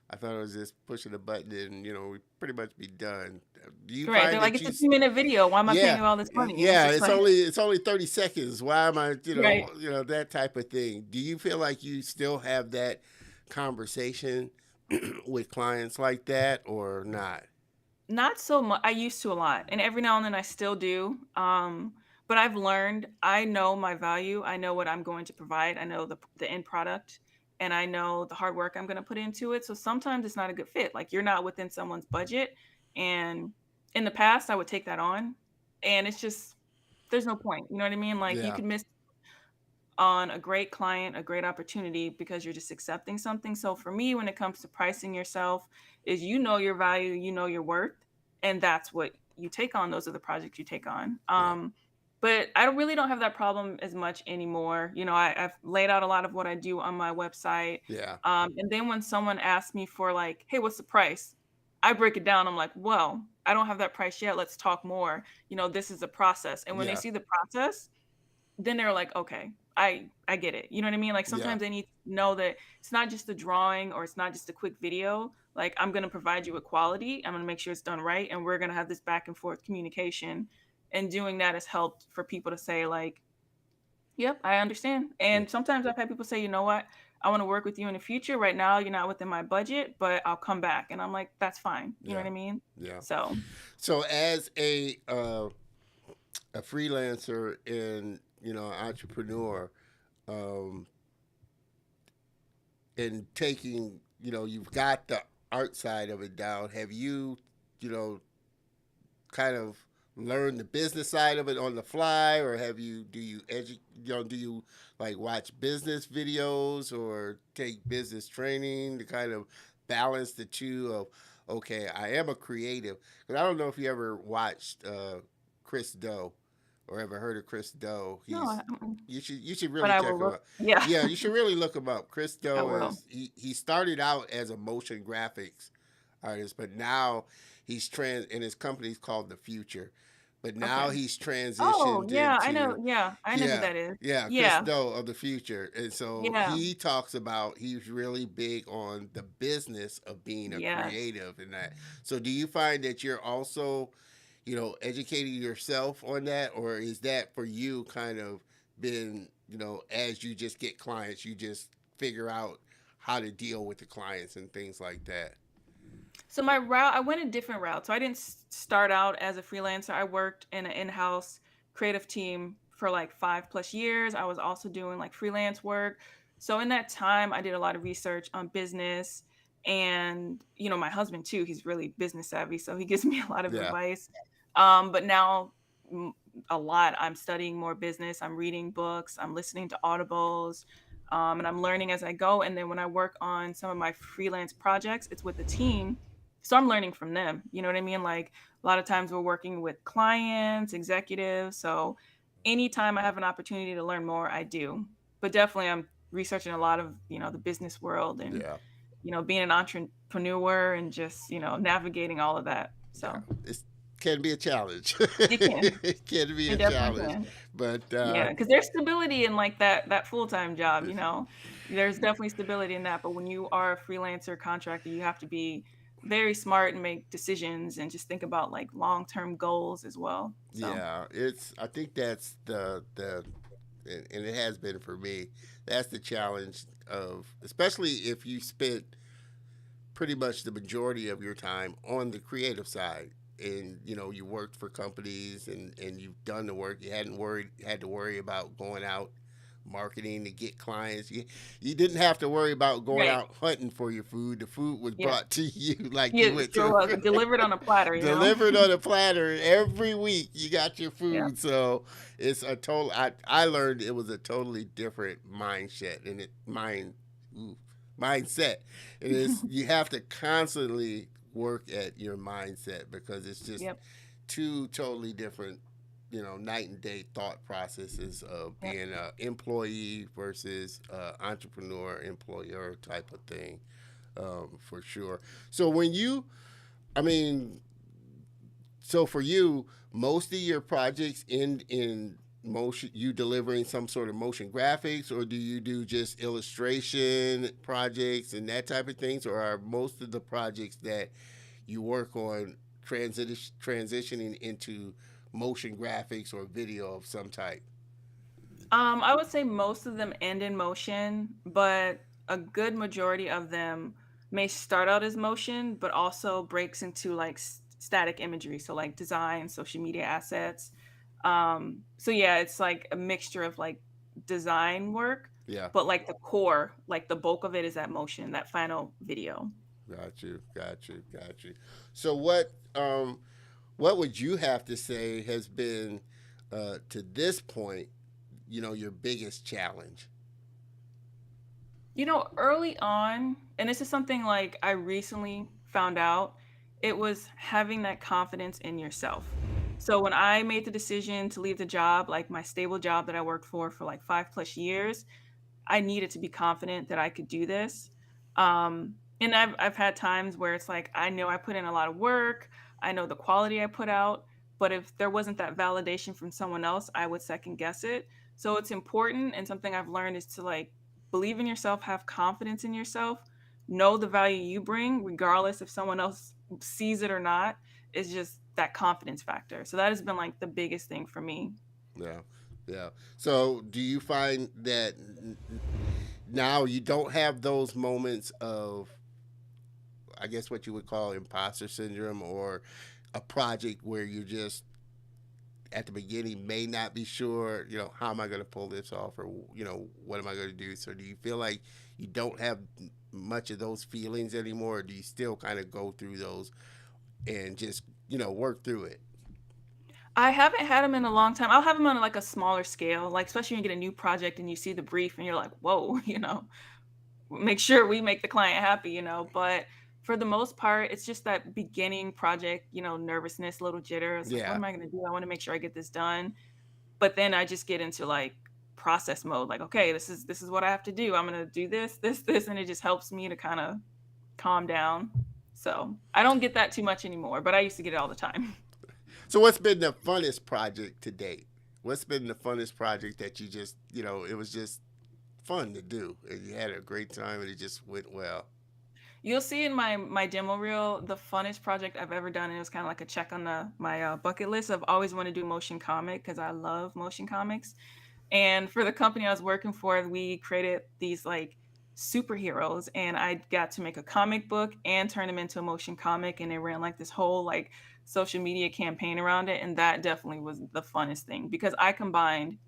[SPEAKER 1] I thought it was just pushing a button and we pretty much be done. Do you
[SPEAKER 2] Right. They're
[SPEAKER 1] find
[SPEAKER 2] like,
[SPEAKER 1] that
[SPEAKER 2] it's a 2-minute video. Why am I paying
[SPEAKER 1] yeah,
[SPEAKER 2] you all this money? And it's
[SPEAKER 1] yeah,
[SPEAKER 2] just
[SPEAKER 1] it's
[SPEAKER 2] like,
[SPEAKER 1] only 30 seconds. Why am I,
[SPEAKER 2] right.
[SPEAKER 1] that type of thing. Do you feel like you still have that conversation with clients like that or not?
[SPEAKER 2] Not so much. I used to a lot, and every now and then I still do. But I've learned I know my value. I know what I'm going to provide. I know the end product, and I know the hard work I'm going to put into it. So sometimes it's not a good fit. Like you're not within someone's budget, and in the past I would take that on, and it's just there's no point. You know what I mean? Like you
[SPEAKER 1] Yeah,
[SPEAKER 2] could miss on a great client, a great opportunity because you're just accepting something. So for me, when it comes to pricing yourself, is you know your value, you know your worth, and that's what you take on. Those are the projects you take on.
[SPEAKER 1] yeah,
[SPEAKER 2] But I really don't have that problem as much anymore. You know, I've laid out a lot of what I do on my website.
[SPEAKER 1] yeah,
[SPEAKER 2] And then when someone asks me for like, hey, what's the price? I break it down. I'm like, well, I don't have that price yet. Let's talk more. You know, this is a process. And when they
[SPEAKER 1] yeah,
[SPEAKER 2] see the process, then they're like, "Okay, I get it." You know what I mean? Like,
[SPEAKER 1] yeah,
[SPEAKER 2] sometimes they need to know that it's not just a drawing or it's not just a quick video. Like, I'm gonna provide you with quality, I'm gonna make sure it's done right, and we're gonna have this back and forth communication, and doing that has helped for people to say, like, "Yep, I understand."
[SPEAKER 1] yeah,
[SPEAKER 2] And sometimes I've had people say, "You know what? I wanna work with you in the future. Right now, you're not within my budget, but I'll come back." And I'm like, "That's fine." You know
[SPEAKER 1] yeah,
[SPEAKER 2] what I mean?
[SPEAKER 1] yeah.
[SPEAKER 2] So,
[SPEAKER 1] So as a freelancer and entrepreneur, um, and taking, you've got the art side of it down. Have you, you know, kind of learn the business side of it on the fly, or do you like watch business videos or take business training to kind of balance the two of, okay, I am a creative? Because I don't know if you ever watched Chris Doe or ever heard of Chris Doe.
[SPEAKER 2] no,
[SPEAKER 1] He's you should
[SPEAKER 2] but
[SPEAKER 1] really
[SPEAKER 2] I
[SPEAKER 1] check
[SPEAKER 2] will
[SPEAKER 1] him
[SPEAKER 2] look.
[SPEAKER 1] out.
[SPEAKER 2] Yeah,
[SPEAKER 1] Yeah, you should really look him up. Chris
[SPEAKER 2] I
[SPEAKER 1] Doe
[SPEAKER 2] will.
[SPEAKER 1] is he started out as a motion graphics artist, but now he's and his company's called The Future. But now
[SPEAKER 2] Okay.
[SPEAKER 1] he's
[SPEAKER 2] Oh,
[SPEAKER 1] transitioned
[SPEAKER 2] yeah, I know,
[SPEAKER 1] into,
[SPEAKER 2] yeah, I know who
[SPEAKER 1] yeah,
[SPEAKER 2] that is.
[SPEAKER 1] yeah, Chris
[SPEAKER 2] Yeah,
[SPEAKER 1] Doe of The Future. And so
[SPEAKER 2] yeah,
[SPEAKER 1] he talks about he's really big on the business of being a
[SPEAKER 2] yes.
[SPEAKER 1] creative and that. So do you find that you're also, educating yourself on that, or is that for you kind of been, as you just get clients, you just figure out how to deal with the clients and things like that?
[SPEAKER 2] So my route, I went a different route. So I didn't start out as a freelancer. I worked in an in-house creative team for like 5 plus years. I was also doing like freelance work. So in that time, I did a lot of research on business and, you know, my husband too, he's really business savvy, so he gives me a lot of
[SPEAKER 1] Yeah,
[SPEAKER 2] advice. But now mm, a lot, I'm studying more business. I'm reading books. I'm listening to audibles. And I'm learning as I go. And then when I work on some of my freelance projects, it's with a team, so I'm learning from them. You know what I mean? Like a lot of times we're working with clients, executives. So anytime I have an opportunity to learn more, I do. But definitely I'm researching a lot of, you know, the business world and,
[SPEAKER 1] yeah,
[SPEAKER 2] you know, being an entrepreneur and just, you know, navigating all of that.
[SPEAKER 1] yeah.
[SPEAKER 2] So
[SPEAKER 1] It can be a challenge.
[SPEAKER 2] it can.
[SPEAKER 1] It can be
[SPEAKER 2] It
[SPEAKER 1] a
[SPEAKER 2] definitely
[SPEAKER 1] challenge,
[SPEAKER 2] can.
[SPEAKER 1] but
[SPEAKER 2] Yeah, because there's stability in like that full-time job, you know. There's definitely stability in that, but when you are a freelancer contractor, you have to be very smart and make decisions and just think about like long-term goals as well. So,
[SPEAKER 1] yeah, I think that's the and it has been for me. That's the challenge of, especially if you spent pretty much the majority of your time on the creative side, and you worked for companies, and you've done the work. You hadn't worried had to worry about going out marketing to get clients. You didn't have to worry about going
[SPEAKER 2] Right.
[SPEAKER 1] out hunting for your food. The food was
[SPEAKER 2] Yeah.
[SPEAKER 1] brought to you like you
[SPEAKER 2] Yeah,
[SPEAKER 1] went
[SPEAKER 2] sure
[SPEAKER 1] to
[SPEAKER 2] was.
[SPEAKER 1] the
[SPEAKER 2] Delivered on a platter, you know?
[SPEAKER 1] delivered on a platter every week. You got your
[SPEAKER 2] Yeah.
[SPEAKER 1] food. So it's a total. I learned it was a totally different mindset, and ooh, mindset. It is, you have to constantly work at your mindset, because it's just
[SPEAKER 2] Yep.
[SPEAKER 1] two totally different, night and day thought processes of
[SPEAKER 2] Yep.
[SPEAKER 1] being an employee versus entrepreneur employer type of thing, for sure. So when you, I mean, so for you, most of your projects end in motion, you delivering some sort of motion graphics, or do you do just illustration projects and that type of things, or are most of the projects that you work on transitioning into motion graphics or video of some type?
[SPEAKER 2] I would say most of them end in motion, but a good majority of them may start out as motion, but also breaks into like static imagery. So like design, social media assets. So yeah, it's like a mixture of like design work,
[SPEAKER 1] Yeah,
[SPEAKER 2] but like the core, like the bulk of it is that motion, that final video.
[SPEAKER 1] got you. So what would you have to say has been, to this point, your biggest challenge?
[SPEAKER 2] Early on, and this is something like I recently found out, it was having that confidence in yourself. So when I made the decision to leave the job, like my stable job that I worked for like 5 plus years, I needed to be confident that I could do this. And I've had times where it's like I know I put in a lot of work, I know the quality I put out, but if there wasn't that validation from someone else, I would second guess it. So it's important, and something I've learned is to like believe in yourself, have confidence in yourself, know the value you bring, regardless if someone else sees it or not. It's just that confidence factor. So that has been like the biggest thing for me.
[SPEAKER 1] Yeah, yeah. So do you find that now you don't have those moments of, I guess, what you would call imposter syndrome, or a project where you just at the beginning may not be sure, how am I going to pull this off, or what am I going to do? So do you feel like you don't have much of those feelings anymore, or do you still kind of go through those and just work through it?
[SPEAKER 2] I haven't had them in a long time. I'll have them on like a smaller scale, like especially when you get a new project and you see the brief and you're like, whoa, make sure we make the client happy. But for the most part, it's just that beginning project, nervousness, little jitter. It's like, what
[SPEAKER 1] Yeah,
[SPEAKER 2] am I going to do? I want to make sure I get this done. But then I just get into like process mode, like, okay, this is what I have to do. I'm going to do this, and it just helps me to kind of calm down. So I don't get that too much anymore, but I used to get it all the time.
[SPEAKER 1] so what's been the funnest project to date? What's been the funnest project that you just, it was just fun to do, and you had a great time, and it just went well?
[SPEAKER 2] You'll see in my demo reel the funnest project I've ever done. And it was kind of like a check on my bucket list. I've always wanted to do motion comic because I love motion comics. And for the company I was working for, we created these like superheroes, and I got to make a comic book and turn them into a motion comic. And they ran like this whole like social media campaign around it. And that definitely was the funnest thing because I combined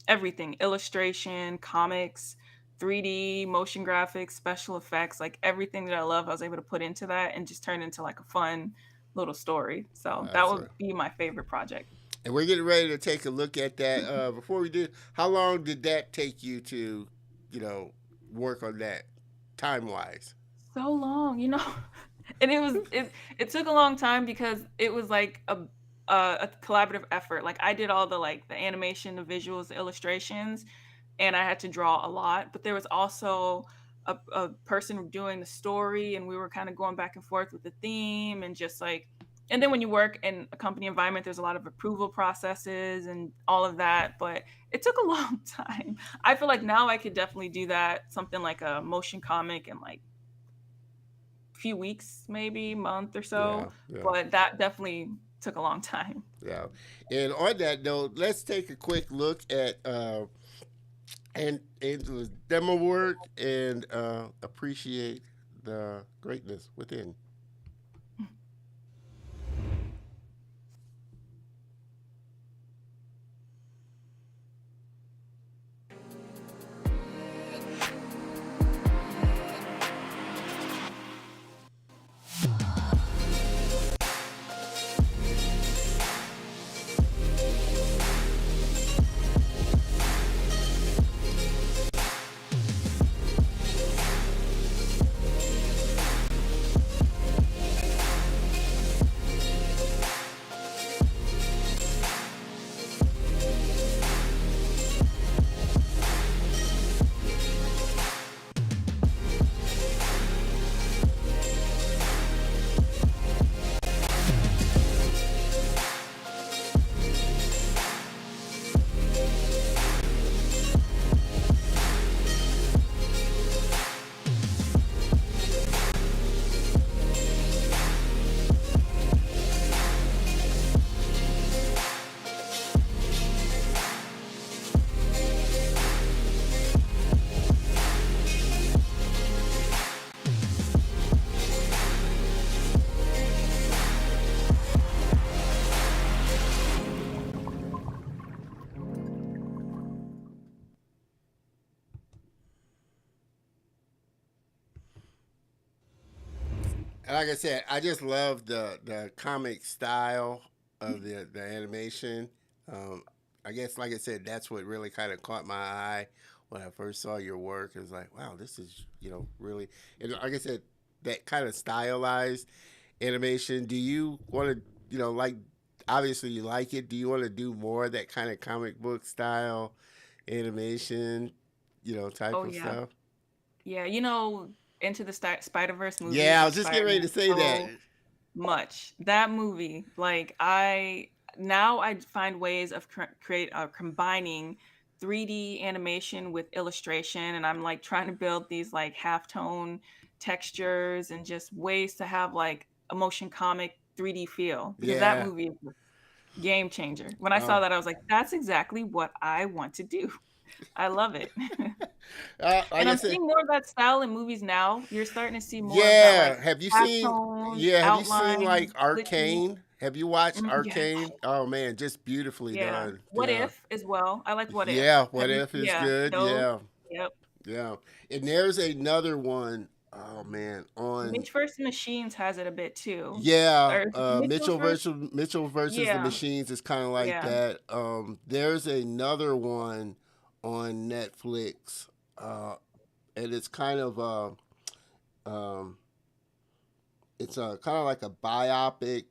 [SPEAKER 2] everything: illustration, comics, 3D, motion graphics, special effects, like everything that I love, I was able to put into that and just turn it into like a fun little story. So that
[SPEAKER 1] That's
[SPEAKER 2] would be my favorite project.
[SPEAKER 1] And we're getting ready to take a look at that. Before we do, how long did that take you to, you know, work on that, time wise?
[SPEAKER 2] So long. And it took a long time because it was like a collaborative effort. Like I did all the like the animation, the visuals, the illustrations, and I had to draw a lot. But there was also a person doing the story, and we were kind of going back and forth with the theme and just like. And then when you work in a company environment, there's a lot of approval processes and all of that. But it took a long time. I feel like now I could definitely do that, something like a motion comic in like few weeks, maybe month or so,
[SPEAKER 1] Yeah, yeah,
[SPEAKER 2] but that definitely took a long time.
[SPEAKER 1] yeah. And on that note, let's take a quick look at and Angela's demo work and appreciate the greatness within. Like I said, I just love the comic style of the animation. Um, I guess, like I said, that's what really kind of caught my eye when I first saw your work. It was like, wow, this is really, and like I said, that kind of stylized animation. Do you want to like? Obviously, you like it. Do you want to do more of that kind of comic book style animation? Type
[SPEAKER 2] Oh
[SPEAKER 1] of
[SPEAKER 2] yeah.
[SPEAKER 1] stuff.
[SPEAKER 2] Yeah, Into the Spider-Verse movie
[SPEAKER 1] Yeah, I
[SPEAKER 2] with
[SPEAKER 1] was just getting ready to
[SPEAKER 2] Spider-Man
[SPEAKER 1] say that.
[SPEAKER 2] so much. That movie, like I now I find ways of combining 3D animation with illustration, and I'm like trying to build these like halftone textures and just ways to have like a motion comic 3D feel because that
[SPEAKER 1] Yeah.
[SPEAKER 2] movie is a game changer. When I saw
[SPEAKER 1] Oh.
[SPEAKER 2] that, I was like, that's exactly what I want to do. I love it.
[SPEAKER 1] Like
[SPEAKER 2] And
[SPEAKER 1] I
[SPEAKER 2] I'm
[SPEAKER 1] said,
[SPEAKER 2] seeing more of that style in movies now. You're starting to see more of that,
[SPEAKER 1] yeah.
[SPEAKER 2] like,
[SPEAKER 1] Have you seen?
[SPEAKER 2] half-tone,
[SPEAKER 1] Yeah. Have you seen like
[SPEAKER 2] outline, glitchy.
[SPEAKER 1] Arcane? Have you watched
[SPEAKER 2] Yeah.
[SPEAKER 1] Arcane? Oh man, just beautifully
[SPEAKER 2] Yeah.
[SPEAKER 1] done.
[SPEAKER 2] What
[SPEAKER 1] Yeah.
[SPEAKER 2] If as well. I like What If.
[SPEAKER 1] Yeah.
[SPEAKER 2] Have
[SPEAKER 1] What
[SPEAKER 2] you
[SPEAKER 1] if is
[SPEAKER 2] yeah,
[SPEAKER 1] good?
[SPEAKER 2] those.
[SPEAKER 1] Yeah.
[SPEAKER 2] Yep.
[SPEAKER 1] Yeah. And there's another one. Oh man, on
[SPEAKER 2] Mitch vs. Machines has it a bit too.
[SPEAKER 1] yeah.
[SPEAKER 2] Or is it Mitchell vs.
[SPEAKER 1] Mitchell versus the
[SPEAKER 2] Yeah,
[SPEAKER 1] Machines is kind of like
[SPEAKER 2] yeah.
[SPEAKER 1] that. There's another one on Netflix. And it's kind of um, it's a kind of like a biopic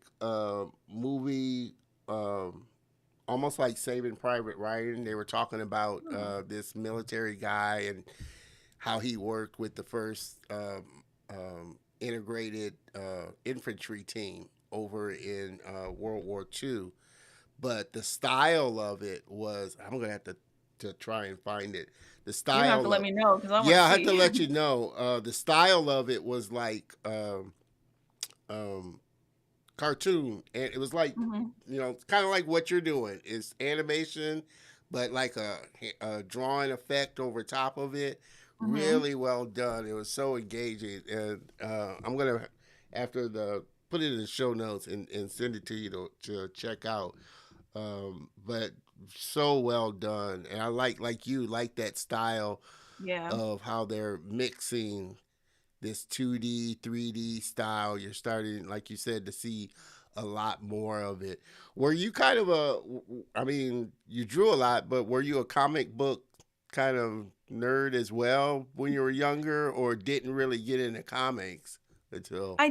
[SPEAKER 1] movie, um, almost like Saving Private Ryan. They were talking about
[SPEAKER 2] Hmm.
[SPEAKER 1] this military guy and how he worked with the first integrated infantry team over in World War II. But the style of it was, I'm gonna have to try and find it. The
[SPEAKER 2] You're gonna have to
[SPEAKER 1] style
[SPEAKER 2] let
[SPEAKER 1] of
[SPEAKER 2] me know because I wanna
[SPEAKER 1] Yeah, I have to
[SPEAKER 2] see.
[SPEAKER 1] let you know. The style of it was like um, cartoon, and it was like
[SPEAKER 2] Mhm,
[SPEAKER 1] kind of like what you're doing is animation, but like a drawing effect over top of it.
[SPEAKER 2] mhm.
[SPEAKER 1] Really well done. It was so engaging, and I'm gonna after the put it in the show notes and send it to you to check out. But so well done, and I like you like that style
[SPEAKER 2] Yeah.
[SPEAKER 1] of how they're mixing this 2D, 3D style. You're starting, like you said, to see a lot more of it. Were you kind of I mean, you drew a lot, but were you a comic book kind of nerd as well when you were younger, or didn't really get into comics until?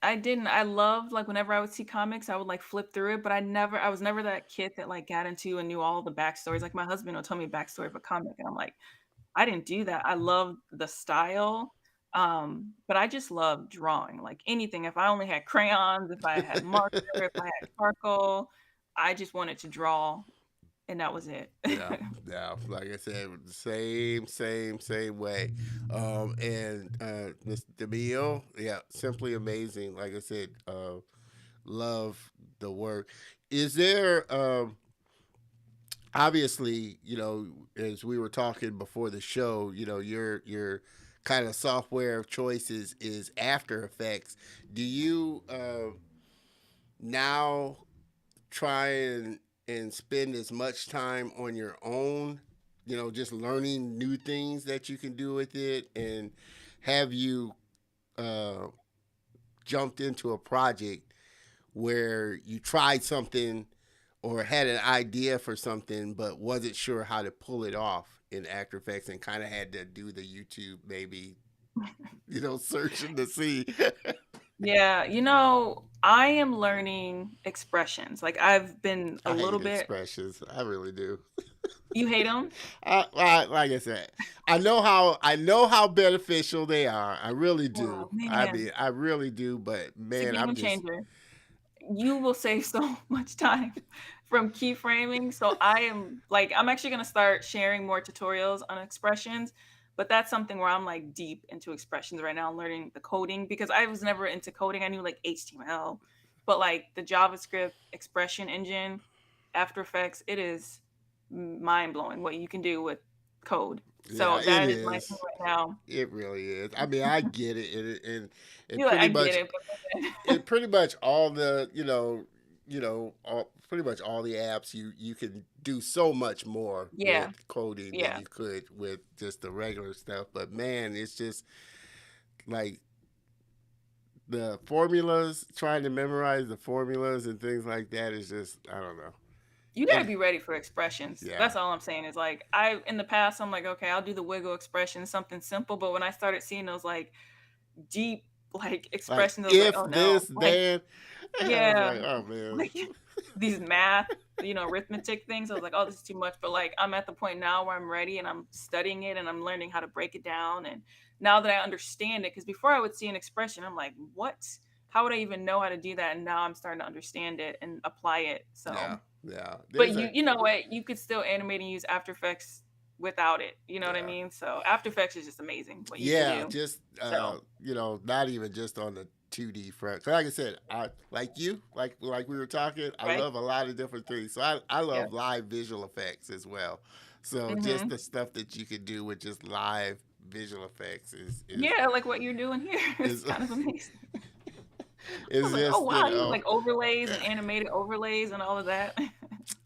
[SPEAKER 2] I didn't. I loved, like, whenever I would see comics, I would, like, flip through it, but I was never that kid that, like, got into and knew all the backstories. Like, my husband will tell me backstory of a comic, and I'm like, I didn't do that. I love the style, but I just love drawing, like, anything. If I only had crayons, if I had marker, if I had charcoal, I just wanted to draw, and that was it.
[SPEAKER 1] Yeah, yeah. Like I said, same way. And Mr. DeMille, yeah, simply amazing. Like I said, love the work. Is there? obviously, as we were talking before the show, your kind of software of choice is After Effects. Do you now try and spend as much time on your own, just learning new things that you can do with it, and have you uh, jumped into a project where you tried something or had an idea for something but wasn't sure how to pull it off in After Effects and kind of had to do the YouTube maybe, searching to see.
[SPEAKER 2] Yeah, I am learning expressions. Like I've been a
[SPEAKER 1] I
[SPEAKER 2] little
[SPEAKER 1] hate
[SPEAKER 2] bit.
[SPEAKER 1] expressions. I really do.
[SPEAKER 2] You hate them?
[SPEAKER 1] Like I said, I know how beneficial they are. I really do.
[SPEAKER 2] Oh
[SPEAKER 1] I mean,
[SPEAKER 2] man,
[SPEAKER 1] I really do. But
[SPEAKER 2] it's a
[SPEAKER 1] man, I'm
[SPEAKER 2] game
[SPEAKER 1] just
[SPEAKER 2] changer. You will save so much time from keyframing. So I'm actually gonna start sharing more tutorials on expressions, but that's something where I'm like deep into expressions right now, learning the coding because I was never into coding. I knew like HTML, but like the JavaScript expression engine, After Effects, it is mind blowing what you can do with code.
[SPEAKER 1] yeah,
[SPEAKER 2] So
[SPEAKER 1] it
[SPEAKER 2] that is my thing
[SPEAKER 1] is.
[SPEAKER 2] right now.
[SPEAKER 1] It really is. I mean, I get it, and
[SPEAKER 2] You're like, I
[SPEAKER 1] pretty
[SPEAKER 2] get
[SPEAKER 1] much
[SPEAKER 2] it, but
[SPEAKER 1] it pretty much all the pretty much all the apps you can do so much more
[SPEAKER 2] yeah,
[SPEAKER 1] with coding than
[SPEAKER 2] yeah.
[SPEAKER 1] you could with just the regular stuff. But man, it's just like the formulas, trying to memorize the formulas and things like that is just, I don't know.
[SPEAKER 2] You gotta
[SPEAKER 1] And
[SPEAKER 2] be ready for expressions.
[SPEAKER 1] yeah,
[SPEAKER 2] That's all I'm saying is like in the past I'm like, okay, I'll do the wiggle expression, something simple. But when I started seeing those like deep like
[SPEAKER 1] like
[SPEAKER 2] expressions, I was like,
[SPEAKER 1] if
[SPEAKER 2] oh
[SPEAKER 1] this
[SPEAKER 2] no. Like,
[SPEAKER 1] then, I was
[SPEAKER 2] yeah,
[SPEAKER 1] like, oh man.
[SPEAKER 2] like these math, arithmetic things. I was like, oh, this is too much. But like I'm at the point now where I'm ready and I'm studying it and I'm learning how to break it down. And now that I understand it, because before I would see an expression, I'm like, what? How would I even know how to do that? And now I'm starting to understand it and apply it.
[SPEAKER 1] Yeah,
[SPEAKER 2] So
[SPEAKER 1] yeah.
[SPEAKER 2] but
[SPEAKER 1] There's a
[SPEAKER 2] you know what? You could still animate and use After Effects without it. You know what I
[SPEAKER 1] yeah.
[SPEAKER 2] mean? So After Effects is just amazing what you can
[SPEAKER 1] Yeah,
[SPEAKER 2] do.
[SPEAKER 1] just
[SPEAKER 2] So
[SPEAKER 1] not even just on the 2D front. 'Cause like I said, I like you, like we were talking. I
[SPEAKER 2] right?
[SPEAKER 1] love a lot of different things. So I
[SPEAKER 2] Yeah.
[SPEAKER 1] love live visual effects as well. So just
[SPEAKER 2] hmm
[SPEAKER 1] the stuff that you can do with just live visual effects
[SPEAKER 2] Yeah, like what you're doing here is
[SPEAKER 1] is
[SPEAKER 2] kind of amazing. I was
[SPEAKER 1] is
[SPEAKER 2] like, oh
[SPEAKER 1] just
[SPEAKER 2] wow, you have like overlays and animated overlays and all of that.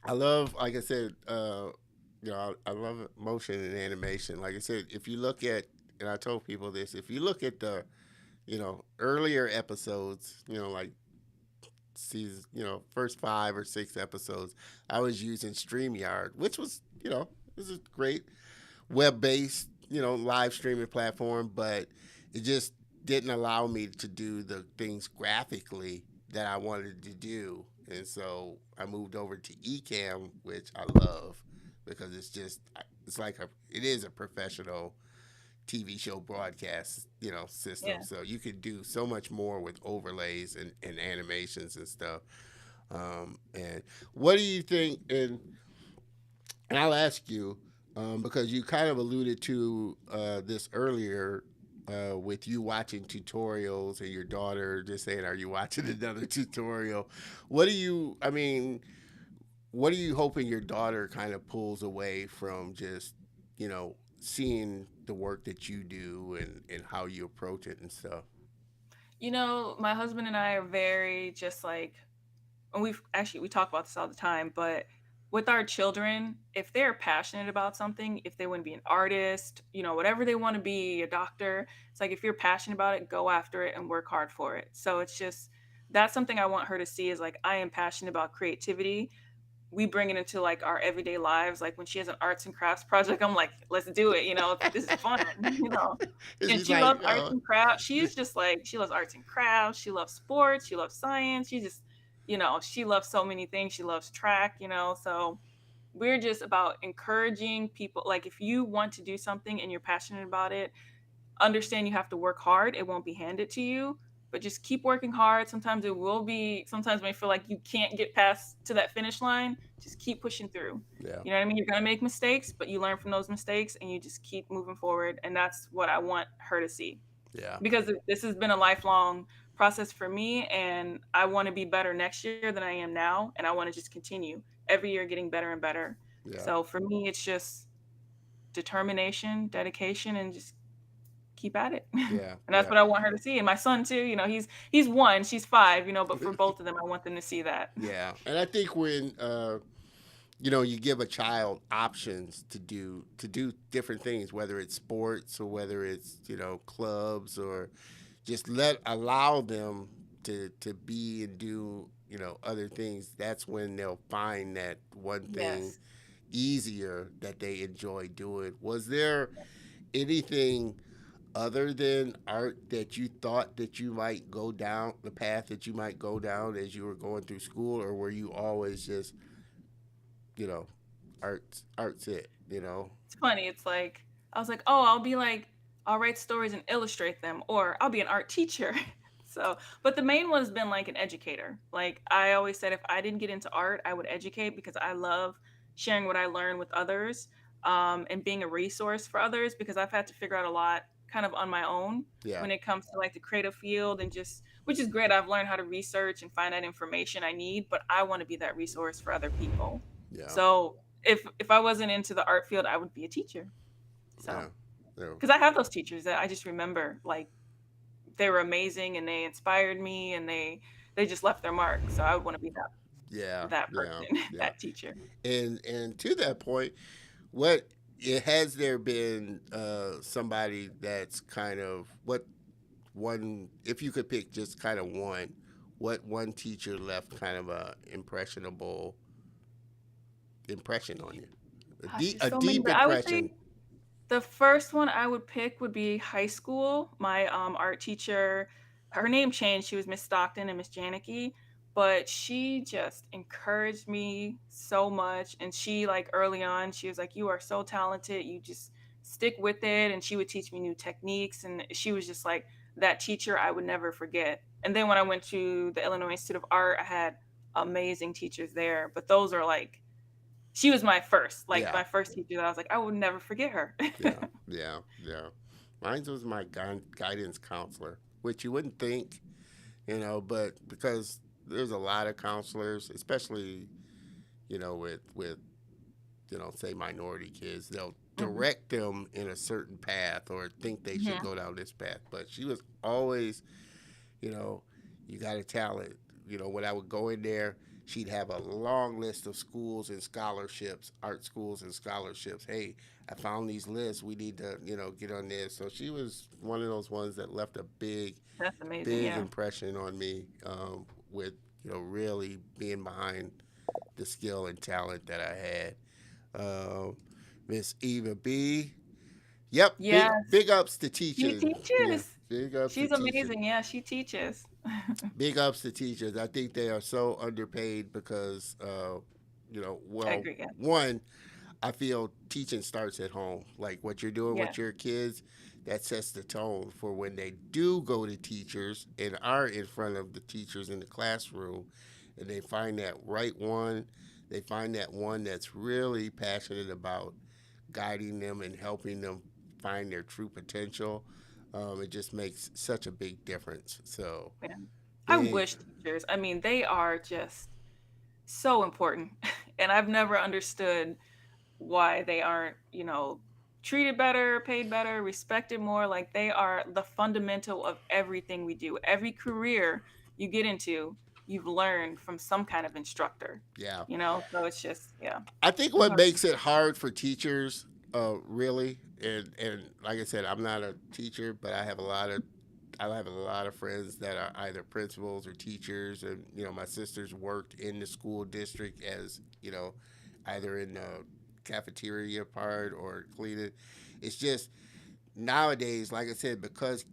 [SPEAKER 1] I love, like I said, I love motion and animation. Like I said, if you look at, and I told people this, if you look at the earlier episodes, like season, first 5 or 6 episodes, I was using StreamYard, which was, this is great web based, live streaming platform, but it just didn't allow me to do the things graphically that I wanted to do. And so I moved over to Ecamm, which I love because it's like it is a professional TV show broadcast, system.
[SPEAKER 2] Yeah.
[SPEAKER 1] So you could do so much more with overlays and animations and stuff. And what do you think? And I'll ask you because you kind of alluded to this earlier with you watching tutorials and your daughter just saying, "Are you watching another tutorial?" What do you? I mean, what are you hoping your daughter kind of pulls away from just seeing the work that you do and how you approach it and stuff?
[SPEAKER 2] My husband and I are very just like, and we talk about this all the time, but with our children, if they're passionate about something, if they want to be an artist, whatever they want to be, a doctor, it's like if you're passionate about it, go after it and work hard for it. So it's just that's something I want her to see is like I am passionate about creativity. We bring it into like our everyday lives. Like when she has an arts and crafts project, I'm like, let's do it. This is fun,
[SPEAKER 1] And
[SPEAKER 2] and
[SPEAKER 1] she's
[SPEAKER 2] she
[SPEAKER 1] like,
[SPEAKER 2] loves arts and crafts. She is just like she loves arts and crafts. She loves sports. She loves science. She loves so many things. She loves track. So we're just about encouraging people. Like if you want to do something and you're passionate about it, understand you have to work hard. It won't be handed to you, but just keep working hard. Sometimes it will be, sometimes when you feel like you can't get past to that finish line, just keep pushing through.
[SPEAKER 1] yeah,
[SPEAKER 2] You know what I mean? You're going to make mistakes, but you learn from those mistakes and you just keep moving forward. And that's what I want her to see
[SPEAKER 1] yeah,
[SPEAKER 2] because this has been a lifelong process for me. And I want to be better next year than I am now. And I want to just continue every year getting better and better.
[SPEAKER 1] Yeah.
[SPEAKER 2] So for me, it's just determination, dedication, and just keep at it.
[SPEAKER 1] Yeah.
[SPEAKER 2] And that's
[SPEAKER 1] Yeah.
[SPEAKER 2] what I want her to see. And my son too, he's 1, she's 5, but for both of them, I want them to see that.
[SPEAKER 1] Yeah. And I think when you give a child options to do different things, whether it's sports or whether it's clubs, or just allow them to be and do other things. That's when they'll find that one thing
[SPEAKER 2] Yes.
[SPEAKER 1] easier that they enjoy doing. Was there anything other than art that you thought that you might go down the path that you might go down as you were going through school, or were you always just you know art's it?
[SPEAKER 2] It's funny. It's like I was like, "Oh, I'll write stories and illustrate them, or I'll be an art teacher." So, but the main one has been like an educator. Like I always said, if I didn't get into art, I would educate because I love sharing what I learn with others, and being a resource for others because I've had to figure out a lot kind of on my own
[SPEAKER 1] Yeah.
[SPEAKER 2] when it comes to like the creative field and just which is great. I've learned how to research and find that information I need, but I want to be that resource for other people.
[SPEAKER 1] Yeah.
[SPEAKER 2] So if I wasn't into the art field, I would be a teacher.
[SPEAKER 1] Yeah.
[SPEAKER 2] So,
[SPEAKER 1] Yeah.
[SPEAKER 2] because I have those teachers that I just remember, like they were amazing and they inspired me and they just left their mark. So I would want to be
[SPEAKER 1] Yeah.
[SPEAKER 2] that
[SPEAKER 1] Yeah.
[SPEAKER 2] person,
[SPEAKER 1] Yeah.
[SPEAKER 2] that teacher.
[SPEAKER 1] And to that point, what has there been somebody that's kind of what one, if you could pick just kind of one, what one teacher left kind of a impressionable impression on you,
[SPEAKER 2] Gosh, there's
[SPEAKER 1] a
[SPEAKER 2] so many,
[SPEAKER 1] deep
[SPEAKER 2] but I would
[SPEAKER 1] impression?
[SPEAKER 2] say the first one I would pick would be high school. My, art teacher, her name changed, she was Miss Stockton and Miss Janicki, but she just encouraged me so much, and she, like, early on, she was like, "You are so talented, you just stick with it," and she would teach me new techniques, and she was just, like, that teacher I would never forget. And then when I went to the Illinois Institute of Art, I had amazing teachers there, but those are, like she was
[SPEAKER 1] Yeah.
[SPEAKER 2] my first teacher that I was like, "I would never forget her."
[SPEAKER 1] Yeah. Yeah. Yeah. Mine was my guidance counselor, which you wouldn't think, but because there's a lot of counselors, especially with say minority kids, they'll
[SPEAKER 2] Mhm,
[SPEAKER 1] direct them in a certain path or think they should
[SPEAKER 2] mhm.
[SPEAKER 1] go down this path. But she was always, you know, you got a talent. When I would go in there, she'd have a long list of schools and scholarships, art schools and scholarships. Hey, I found these lists. We need to, get on this. So she was one of those ones that left a big,
[SPEAKER 2] That's amazing,
[SPEAKER 1] big
[SPEAKER 2] yeah.
[SPEAKER 1] impression on me, with, really being behind the skill and talent that I had. Um, Miss Eva B. Yep,
[SPEAKER 2] Yes,
[SPEAKER 1] big ups to
[SPEAKER 2] she
[SPEAKER 1] teaching. Yeah,
[SPEAKER 2] teaches.
[SPEAKER 1] big ups to
[SPEAKER 2] She's
[SPEAKER 1] teaching.
[SPEAKER 2] amazing, yeah, she teaches.
[SPEAKER 1] Big ups to teachers. I think they are so underpaid because,
[SPEAKER 2] I
[SPEAKER 1] well,
[SPEAKER 2] agree, yeah.
[SPEAKER 1] one, I feel teaching starts at home. Like what you're doing
[SPEAKER 2] Yeah,
[SPEAKER 1] with your kids, that sets the tone for when they do go to teachers and are in front of the teachers in the classroom, and they find that right one. They find that one that's really passionate about guiding them and helping them find their true potential. It just makes such a big difference. So
[SPEAKER 2] yeah. I
[SPEAKER 1] big,
[SPEAKER 2] wish teachers I mean, they are just so important, and I've never understood why they aren't, treated better, paid better, respected more. Like they are the fundamental of everything we do. Every career you get into, you've learned from some kind of instructor,
[SPEAKER 1] yeah.
[SPEAKER 2] So it's just, yeah,
[SPEAKER 1] I think
[SPEAKER 2] it's
[SPEAKER 1] what
[SPEAKER 2] hard.
[SPEAKER 1] makes it hard for teachers, really, and like I said, I'm not a teacher, but I have a lot of friends that are either principals or teachers, and my sisters worked in the school district as either in the cafeteria part or cleaning. It's just nowadays, like I said, because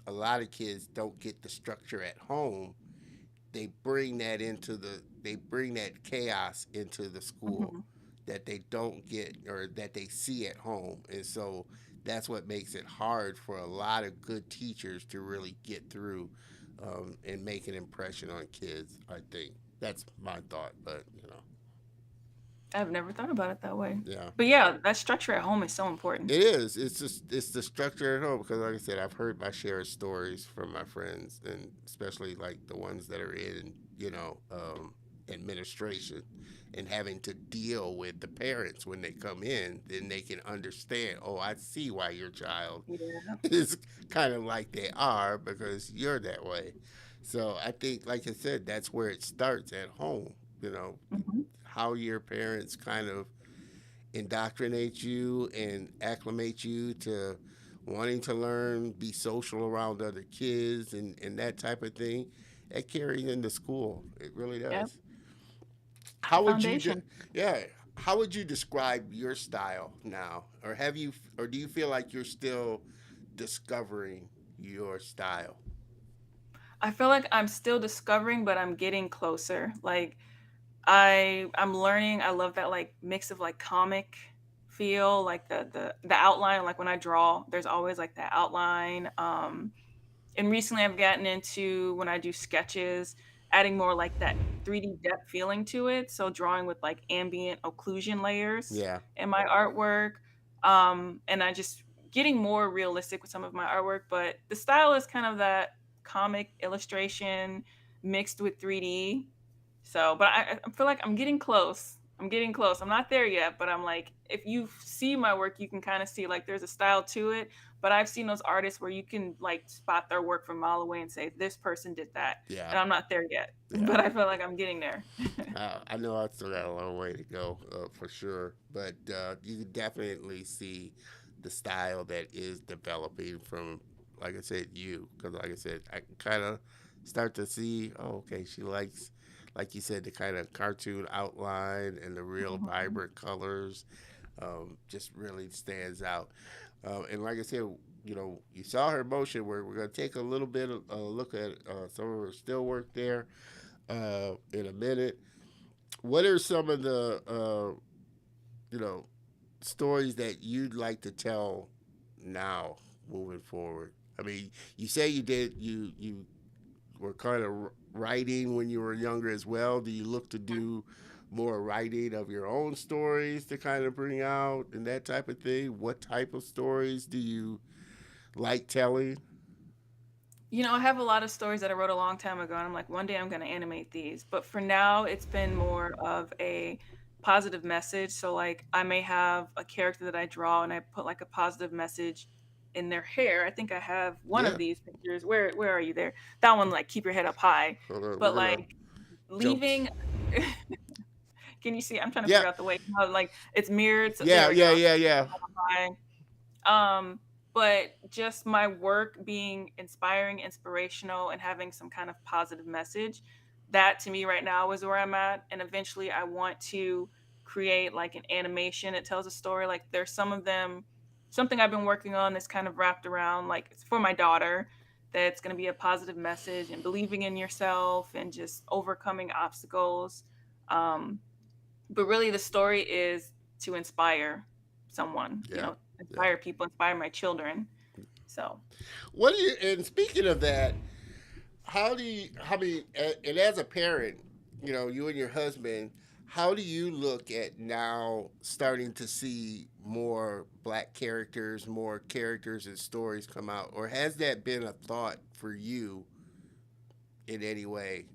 [SPEAKER 1] a lot of kids don't get the structure at home. They bring that chaos into the school
[SPEAKER 2] Mhm.
[SPEAKER 1] that they don't get or that they see at home, and so that's what makes it hard for a lot of good teachers to really get through, and make an impression on kids. I think that's my thought, but
[SPEAKER 2] I've never thought about it that way.
[SPEAKER 1] yeah.
[SPEAKER 2] But yeah, that structure at home is so important.
[SPEAKER 1] It is. It's the structure at home because, like I said, I've heard my share of stories from my friends, and especially like the ones that are in administration and having to deal with the parents when they come in, then they can understand, oh, I see why your child
[SPEAKER 2] Yeah.
[SPEAKER 1] is kind of like they are because you're that way. So I think, like I said, that's where it starts at home. You know,
[SPEAKER 2] Mhm.
[SPEAKER 1] how your parents kind of indoctrinate you and acclimate you to wanting to learn, be social around other kids, and that type of thing. That carries into school. It really
[SPEAKER 2] Yep.
[SPEAKER 1] does.
[SPEAKER 2] The
[SPEAKER 1] How would you,
[SPEAKER 2] foundation.
[SPEAKER 1] yeah? How would you describe your style now, or have you, or do you feel like you're still discovering your style?
[SPEAKER 2] I feel like I'm still discovering, but I'm getting closer. Like I'm learning. I love that like mix of like comic feel, like the outline. Like when I draw, there's always like that outline. And recently I've gotten into when I do sketches, adding more like that 3D depth feeling to it. So drawing with like ambient occlusion layers
[SPEAKER 1] Yeah,
[SPEAKER 2] in my artwork. And I just getting more realistic with some of my artwork, but the style is kind of that comic illustration mixed with 3D. So, but I feel like I'm getting close. I'm getting close. I'm not there yet, but I'm like, if you see my work, you can kind of see like there's a style to it. But I've seen those artists where you can like spot their work from a mile away and say, this person did that.
[SPEAKER 1] yeah,
[SPEAKER 2] And I'm not there yet,
[SPEAKER 1] yeah.
[SPEAKER 2] but I feel like I'm getting there.
[SPEAKER 1] I know I still got a long way to go for sure, but you can definitely see the style that is developing from, like I said, you. Because, like I said, I can kind of start to see, oh, okay, she likes, like you said, the kind of cartoon outline and the real
[SPEAKER 2] Mhm.
[SPEAKER 1] vibrant colors. Just really stands out. And like I said, you know, you saw her motion. We're going to take a little bit of a look at some of her still work there in a minute. What are some of the you know stories that you'd like to tell now moving forward? I mean, you say you were kind of writing when you were younger as well. Do you look to do more writing of your own stories to kind of bring out and that type of thing? What type of stories do you like telling?
[SPEAKER 2] I have a lot of stories that I wrote a long time ago, and I'm like, one day I'm going to animate these. But for now, it's been more of a positive message. So, like, I may have a character that I draw, and I put like a positive message in their hair. I think I have one of
[SPEAKER 1] Yeah.
[SPEAKER 2] these pictures. Where are you there? That one, like, keep your head up high.
[SPEAKER 1] Hold on,
[SPEAKER 2] But
[SPEAKER 1] we're gonna
[SPEAKER 2] like
[SPEAKER 1] jump.
[SPEAKER 2] leaving. Can you see? I'm trying to
[SPEAKER 1] Yeah,
[SPEAKER 2] figure out the way. How, like it's mirrored. So there
[SPEAKER 1] yeah,
[SPEAKER 2] we
[SPEAKER 1] yeah,
[SPEAKER 2] go.
[SPEAKER 1] yeah, yeah,
[SPEAKER 2] High. But just my work being inspiring, inspirational, and having some kind of positive message, that to me right now is where I'm at. And eventually I want to create like an animation that tells a story. Like there's some of them, something I've been working on that's kind of wrapped around, like it's for my daughter, that's going to be a positive message and believing in yourself and just overcoming obstacles. Um, but really the story is to inspire someone,
[SPEAKER 1] yeah, yeah.
[SPEAKER 2] inspire people, inspire my children. So
[SPEAKER 1] What do you? And speaking of that, how do you? How many? And as a parent, you know, you and your husband, how do you look at now starting to see more black characters, more characters and stories come out, or has that been a thought for you in any way?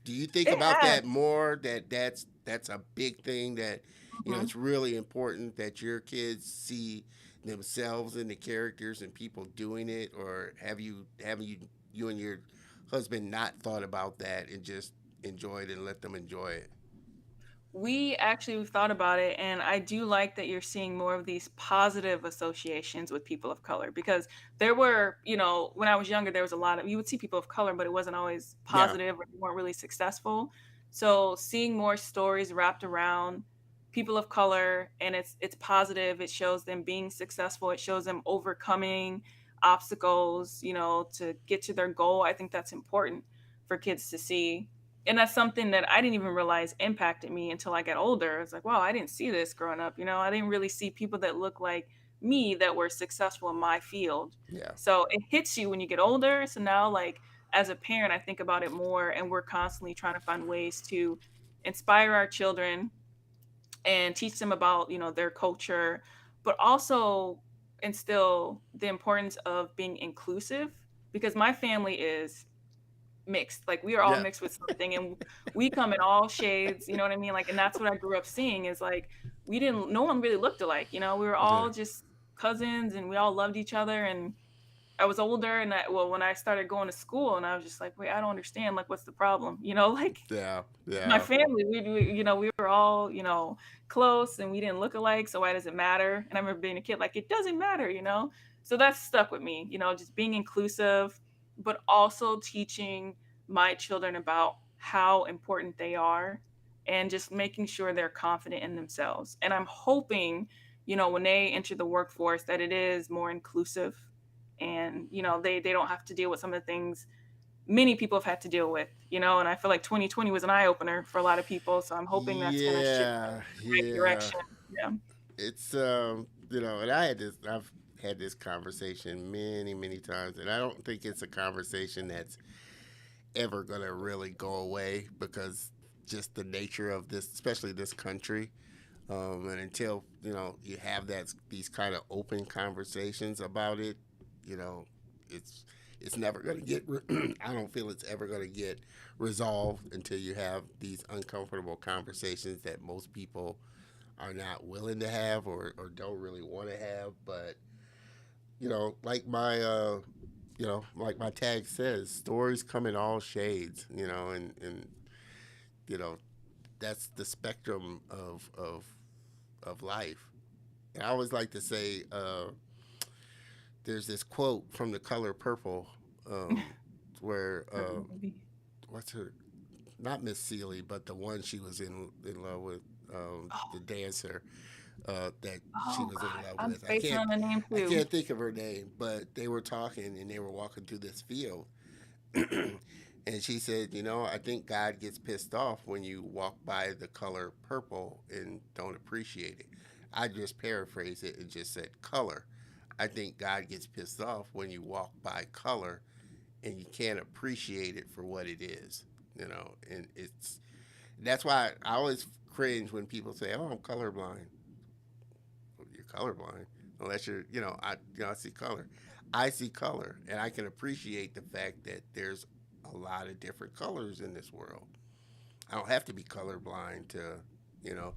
[SPEAKER 1] Do you think
[SPEAKER 2] it
[SPEAKER 1] about
[SPEAKER 2] has.
[SPEAKER 1] that more? That's a big thing that
[SPEAKER 2] Mhm.
[SPEAKER 1] it's really important that your kids see themselves in the characters and people doing it, or have you and your husband not thought about that and just enjoyed and let them enjoy it?
[SPEAKER 2] We've thought about it, and I do like that you're seeing more of these positive associations with people of color because there were, when I was younger, there was a lot of, you would see people of color, but it wasn't always
[SPEAKER 1] Yeah,
[SPEAKER 2] positive or they weren't really successful. So seeing more stories wrapped around people of color and it's positive, it shows them being successful, it shows them overcoming obstacles, to get to their goal. I think that's important for kids to see, and that's something that I didn't even realize impacted me until I got older. It's like, wow, I didn't see this growing up. I didn't really see people that look like me that were successful in my field.
[SPEAKER 1] yeah,
[SPEAKER 2] So it hits you when you get older. So now, like, as a parent, I think about it more, and we're constantly trying to find ways to inspire our children and teach them about, their culture, but also instill the importance of being inclusive because my family is mixed. Like, we are all
[SPEAKER 1] Yeah.
[SPEAKER 2] mixed with something, and we come in all shades, you know what I mean? Like, and that's what I grew up seeing is, like, we didn't no one really looked alike, you know? We were
[SPEAKER 1] Yeah.
[SPEAKER 2] all just cousins, and we all loved each other, and I was older, and when I started going to school, and I was just like, "Wait, I don't understand, like, what's the problem?" You know, like,
[SPEAKER 1] Yeah.
[SPEAKER 2] my
[SPEAKER 1] Yeah.
[SPEAKER 2] family, we were all, close and we didn't look alike, so why does it matter? And I remember being a kid, like, it doesn't matter, you know? So that's stuck with me, just being inclusive, but also teaching my children about how important they are and just making sure they're confident in themselves. And I'm hoping, when they enter the workforce that it is more inclusive and, they don't have to deal with some of the things many people have had to deal with, and I feel like 2020 was an eye opener for a lot of people, so I'm hoping that's gonna shift things
[SPEAKER 1] Yeah.
[SPEAKER 2] in the right
[SPEAKER 1] Yeah.
[SPEAKER 2] direction. Yeah.
[SPEAKER 1] It's and I've had this conversation many, many times, and I don't think it's a conversation that's ever gonna really go away because just the nature of this, especially this country. And until you have these kind of open conversations about it, you know, it's it's never going to get. I don't feel it's ever going to get resolved until you have these uncomfortable conversations that most people are not willing to have or don't really want to have. But like my tag says, stories come in all shades. And you know that's the spectrum of life. And I always like to say, there's this quote from The Color Purple, where
[SPEAKER 2] Heard the movie.
[SPEAKER 1] what's her, not Miss Seeley, but the one she was in love with, the
[SPEAKER 2] Oh,
[SPEAKER 1] dancer that she
[SPEAKER 2] oh
[SPEAKER 1] was in
[SPEAKER 2] god,
[SPEAKER 1] love
[SPEAKER 2] I'm
[SPEAKER 1] with.
[SPEAKER 2] spacing on the name
[SPEAKER 1] I
[SPEAKER 2] too.
[SPEAKER 1] can't think of her name, but they were talking and they were walking through this field. And she said, I think God gets pissed off when you walk by the color purple and don't appreciate it. I just paraphrased it and just said color. I think God gets pissed off when you walk by color and you can't appreciate it for what it is. And that's why I always cringe when people say, "Oh, I'm colorblind." Well, you're colorblind unless I see color. I see color, and I can appreciate the fact that there's a lot of different colors in this world. I don't have to be colorblind to, you know.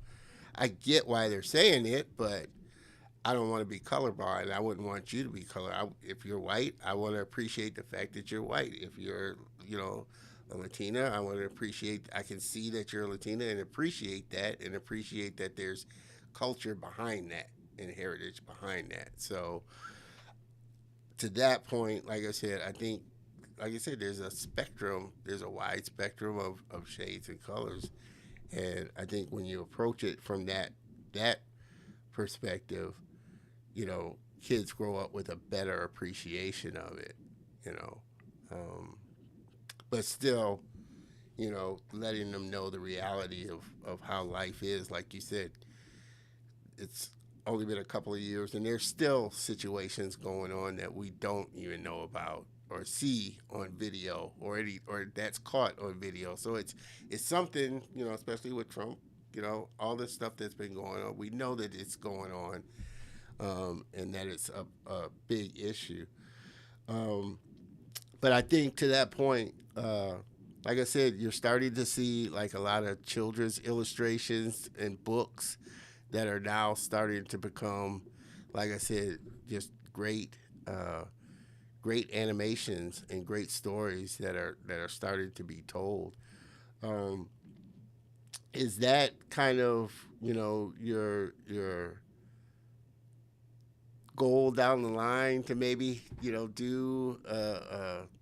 [SPEAKER 1] I get why they're saying it, but I don't want to be colorblind. I wouldn't want you to be if you're white, I want to appreciate the fact that you're white. If you're, a Latina, I want to appreciate. I can see that you're a Latina and appreciate that there's culture behind that and heritage behind that. So to that point, like I said, I think, like I said, there's a spectrum. There's a wide spectrum of shades and colors, and I think when you approach it from that perspective, kids grow up with a better appreciation of it, you know. Um, but still, letting them know the reality of how life is. Like you said, it's only been a couple of years, and there's still situations going on that we don't even know about or see on video or that's caught on video. So it's something, especially with Trump, all this stuff that's been going on. We know that it's going on, and that it's a big issue. Um, but I think to that point, like I said, you're starting to see like a lot of children's illustrations and books that are now starting to become, like I said, just uh, great animations and great stories that are starting to be told. Um, is that kind of your goal down the line to maybe do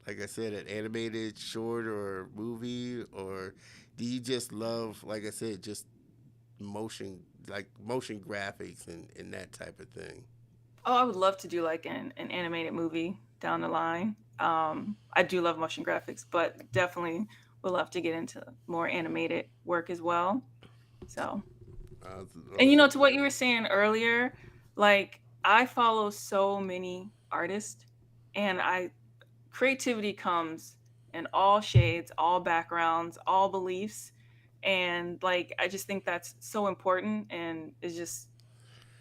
[SPEAKER 1] like I said, an animated short or movie, or do you just love, like I said, just motion like motion graphics and that type of thing?
[SPEAKER 2] Oh, I would love to do, like, an animated movie down the line. I do love motion graphics, but definitely would love to get into more animated work as well. So and,
[SPEAKER 1] Those are
[SPEAKER 2] to what you were saying earlier, like, I follow so many artists, and I creativity comes in all shades, all backgrounds, all beliefs, and, like, I just think that's so important, and it's just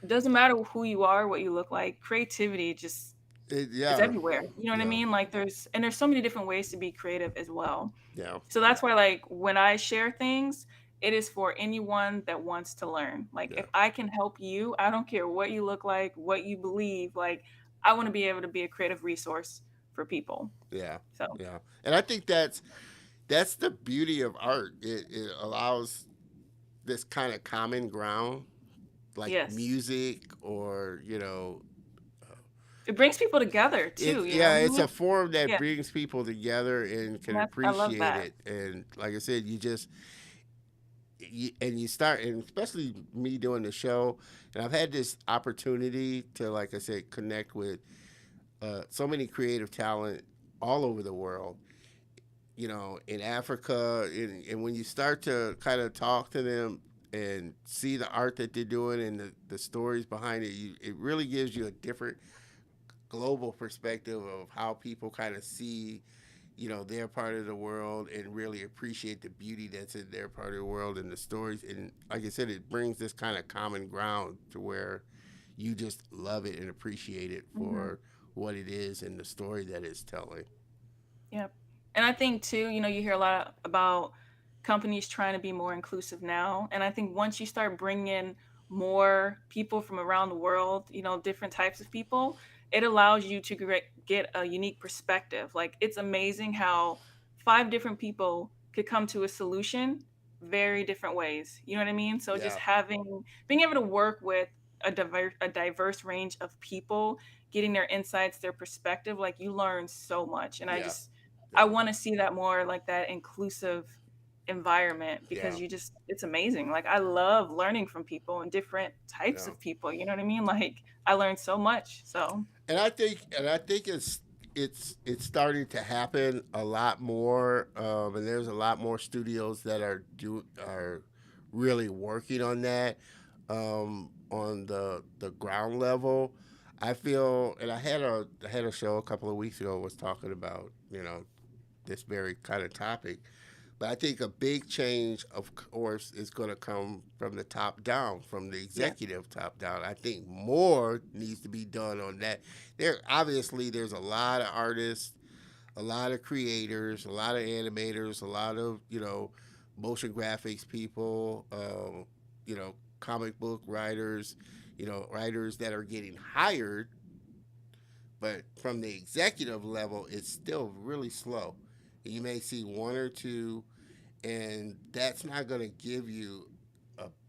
[SPEAKER 2] it doesn't matter who you are, what you look like, creativity just It's
[SPEAKER 1] Yeah,
[SPEAKER 2] everywhere. You know what I
[SPEAKER 1] yeah,
[SPEAKER 2] mean? Like there's so many different ways to be creative as well.
[SPEAKER 1] yeah,
[SPEAKER 2] So that's why like when I share things, it is for anyone that wants to learn. Like
[SPEAKER 1] yeah,
[SPEAKER 2] if I can help you, I don't care what you look like, what you believe, like I want to be able to be a creative resource for people.
[SPEAKER 1] yeah,
[SPEAKER 2] So,
[SPEAKER 1] yeah. And I think that's the beauty of art. It allows this kind of common ground, like
[SPEAKER 2] yes.
[SPEAKER 1] music, or
[SPEAKER 2] It brings people together too,
[SPEAKER 1] it's
[SPEAKER 2] you know?
[SPEAKER 1] yeah, it's a form that
[SPEAKER 2] Yeah,
[SPEAKER 1] brings people together and can
[SPEAKER 2] and I love
[SPEAKER 1] appreciate
[SPEAKER 2] that.
[SPEAKER 1] it. And like I said, you start, and especially me doing the show, and I've had this opportunity to, like I said, connect with so many creative talent all over the world, in Africa. And when you start to kind of talk to them and see the art that they're doing and the stories behind it, it really gives you a different global perspective of how people kind of see, their part of the world, and really appreciate the beauty that's in their part of the world and the stories. And like I said, it brings this kind of common ground to where you just love it and appreciate it
[SPEAKER 2] Mhm.
[SPEAKER 1] for what it is and the story that it's telling.
[SPEAKER 2] Yep. And I think too, you hear a lot about companies trying to be more inclusive now. And I think once you start bringing more people from around the world, different types of people, it allows you to get a unique perspective. Like it's amazing how five different people could come to a solution very different ways. You know what I mean? So just
[SPEAKER 1] Yeah,
[SPEAKER 2] being able to work with a diverse range of people, getting their insights, their perspective, like you learn so much. And
[SPEAKER 1] yeah,
[SPEAKER 2] I
[SPEAKER 1] yeah,
[SPEAKER 2] want to see that more, like that inclusive environment, because
[SPEAKER 1] yeah,
[SPEAKER 2] it's amazing. Like I love learning from people and different types
[SPEAKER 1] yeah.
[SPEAKER 2] of people, you know what I mean? Like I learned so much. So,
[SPEAKER 1] And I think it's starting to happen a lot more, and there's a lot more studios that are really working on that, on the ground level. I feel, and I had a show a couple of weeks ago, was talking about this very kind of topic. But I think a big change, of course, is going to come from the top down, from the
[SPEAKER 2] yeah.
[SPEAKER 1] executive top down. I think more needs to be done on that. There's a lot of artists, a lot of creators, a lot of animators, a lot of motion graphics people, comic book writers, writers that are getting hired, but from the executive level, it's still really slow. You may see one or two, and that's not going to give you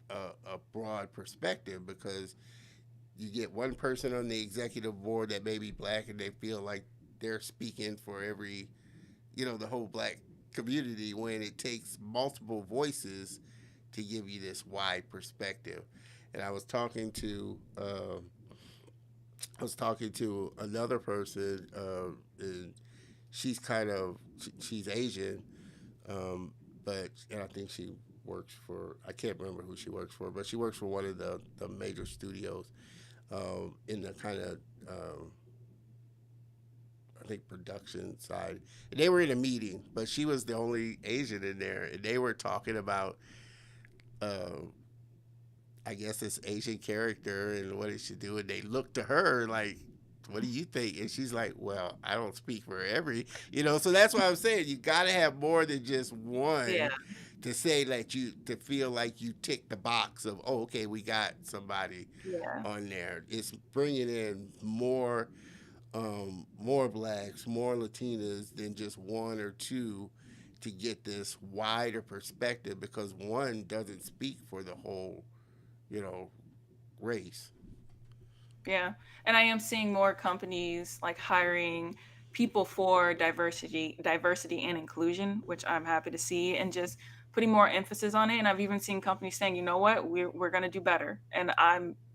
[SPEAKER 1] a broad perspective, because you get one person on the executive board that may be black, and they feel like they're speaking for the whole black community, when it takes multiple voices to give you this wide perspective. And I was talking to another person, and she's Asian, but and I think she works for, I can't remember who she works for, but she works for one of the major studios, in the kind of, I think, production side. And they were in a meeting, but she was the only Asian in there, and they were talking about, uh, I guess, this Asian character and what it should do, and they looked to her like, what do you think? And she's like, well, I don't speak for so that's why I'm saying you got to have more than just
[SPEAKER 2] Yeah.
[SPEAKER 1] one to say that to feel like you tick the box of, oh, okay, we got somebody
[SPEAKER 2] Yeah.
[SPEAKER 1] on there. It's bringing in more blacks, more Latinas than just one or two, to get this wider perspective, because one doesn't speak for the whole, you know, race.
[SPEAKER 2] Yeah. And I am seeing more companies like hiring people for diversity and inclusion, which I'm happy to see, and just putting more emphasis on it. And I've even seen companies saying, you know what, we're gonna do better. And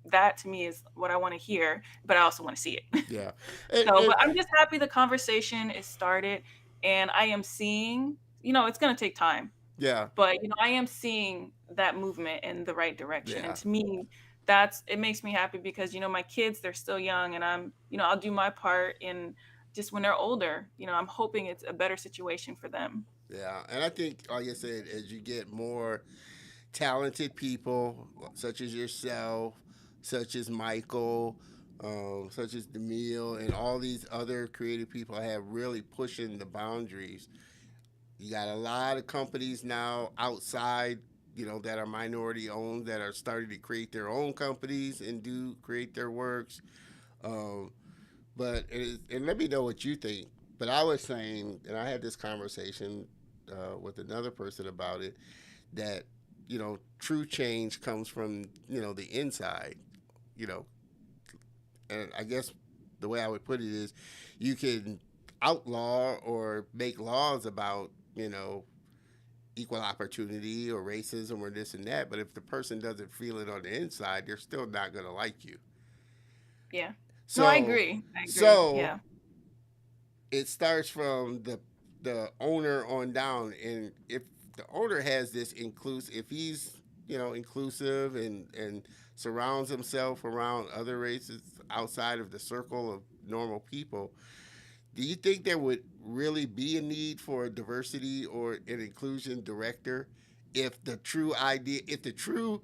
[SPEAKER 2] that to me is what I want to hear, but I also want to see it.
[SPEAKER 1] Yeah,
[SPEAKER 2] So,
[SPEAKER 1] and
[SPEAKER 2] but I'm just happy the conversation is started, and I am seeing, it's gonna take time,
[SPEAKER 1] yeah,
[SPEAKER 2] but, I am seeing that movement in the right direction, and
[SPEAKER 1] yeah,
[SPEAKER 2] to me, it makes me happy because, my kids, they're still young, and I'll do my part in just when they're older, I'm hoping it's a better situation for them.
[SPEAKER 1] yeah. And I think, like I said, as you get more talented people such as yourself, such as Michael, such as Demille and all these other creative people have really pushing the boundaries. You got a lot of companies now outside, that are minority owned that are starting to create their own companies and do create their works. Um, and let me know what you think. But I was saying, and I had this conversation with another person about it, that true change comes from the inside. You know, and I guess the way I would put it is, you can outlaw or make laws about equal opportunity or racism or this and that, but if the person doesn't feel it on the inside, they're still not going to like you.
[SPEAKER 2] Yeah. No, I
[SPEAKER 1] So,
[SPEAKER 2] agree. I agree.
[SPEAKER 1] so
[SPEAKER 2] Yeah.
[SPEAKER 1] it starts from the owner on down, and if the owner has this inclusive, if he's inclusive and surrounds himself around other races outside of the circle of normal people, do you think there would really be a need for a diversity or an inclusion director if the true idea, if the true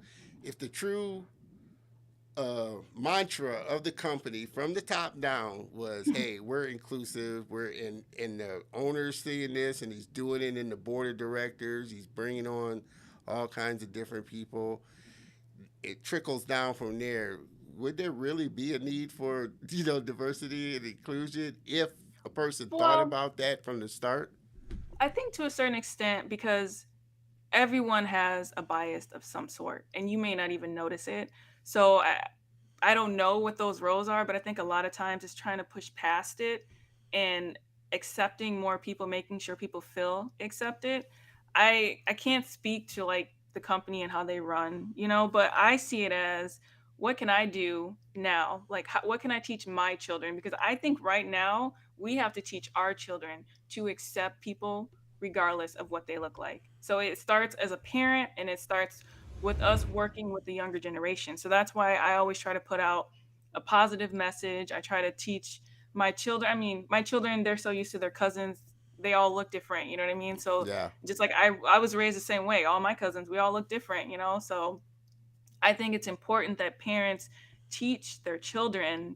[SPEAKER 1] mantra of the company from the top down was, "Hey, we're inclusive. We're in the owner's seeing this, and he's doing it in the board of directors. He's bringing on all kinds of different people. It trickles down from there. Would there really be a need for diversity and inclusion if a person thought
[SPEAKER 2] Well,
[SPEAKER 1] about that from the start?"
[SPEAKER 2] I think to a certain extent because everyone has a bias of some sort and you may not even notice it. So I don't know what those roles are, but I think a lot of times it's trying to push past it and accepting more people, making sure people feel accepted. I can't speak to like the company and how they run, but I see it as what can I do now? Like what can I teach my children? Because I think right now we have to teach our children to accept people regardless of what they look like. So it starts as a parent and it starts with us working with the younger generation. So that's why I always try to put out a positive message. I try to teach my children. I mean, my children, they're so used to their cousins. They all look different, you know what I mean? So
[SPEAKER 1] Yeah,
[SPEAKER 2] just like I was raised the same way. All my cousins, we all look different, So I think it's important that parents teach their children,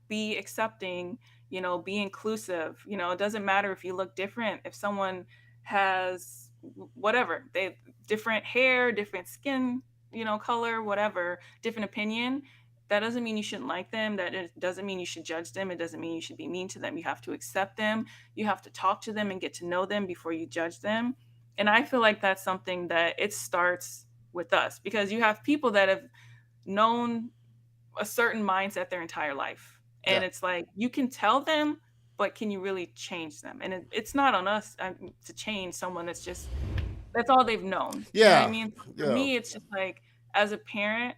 [SPEAKER 2] be accepting, be inclusive. It doesn't matter if you look different. If someone has whatever, they different hair, different skin, color, whatever, different opinion, that doesn't mean you shouldn't like them. Doesn't mean you should judge them. It doesn't mean you should be mean to them. You have to accept them. You have to talk to them and get to know them before you judge them. And I feel like that's something that it starts with us because you have people that have known a certain mindset their entire life.
[SPEAKER 1] yeah,
[SPEAKER 2] And it's like you can tell them, but can you really change them? And it's not on us to change someone that's all they've known. You know what I
[SPEAKER 1] yeah,
[SPEAKER 2] mean? For
[SPEAKER 1] yeah,
[SPEAKER 2] me, it's just like as a parent,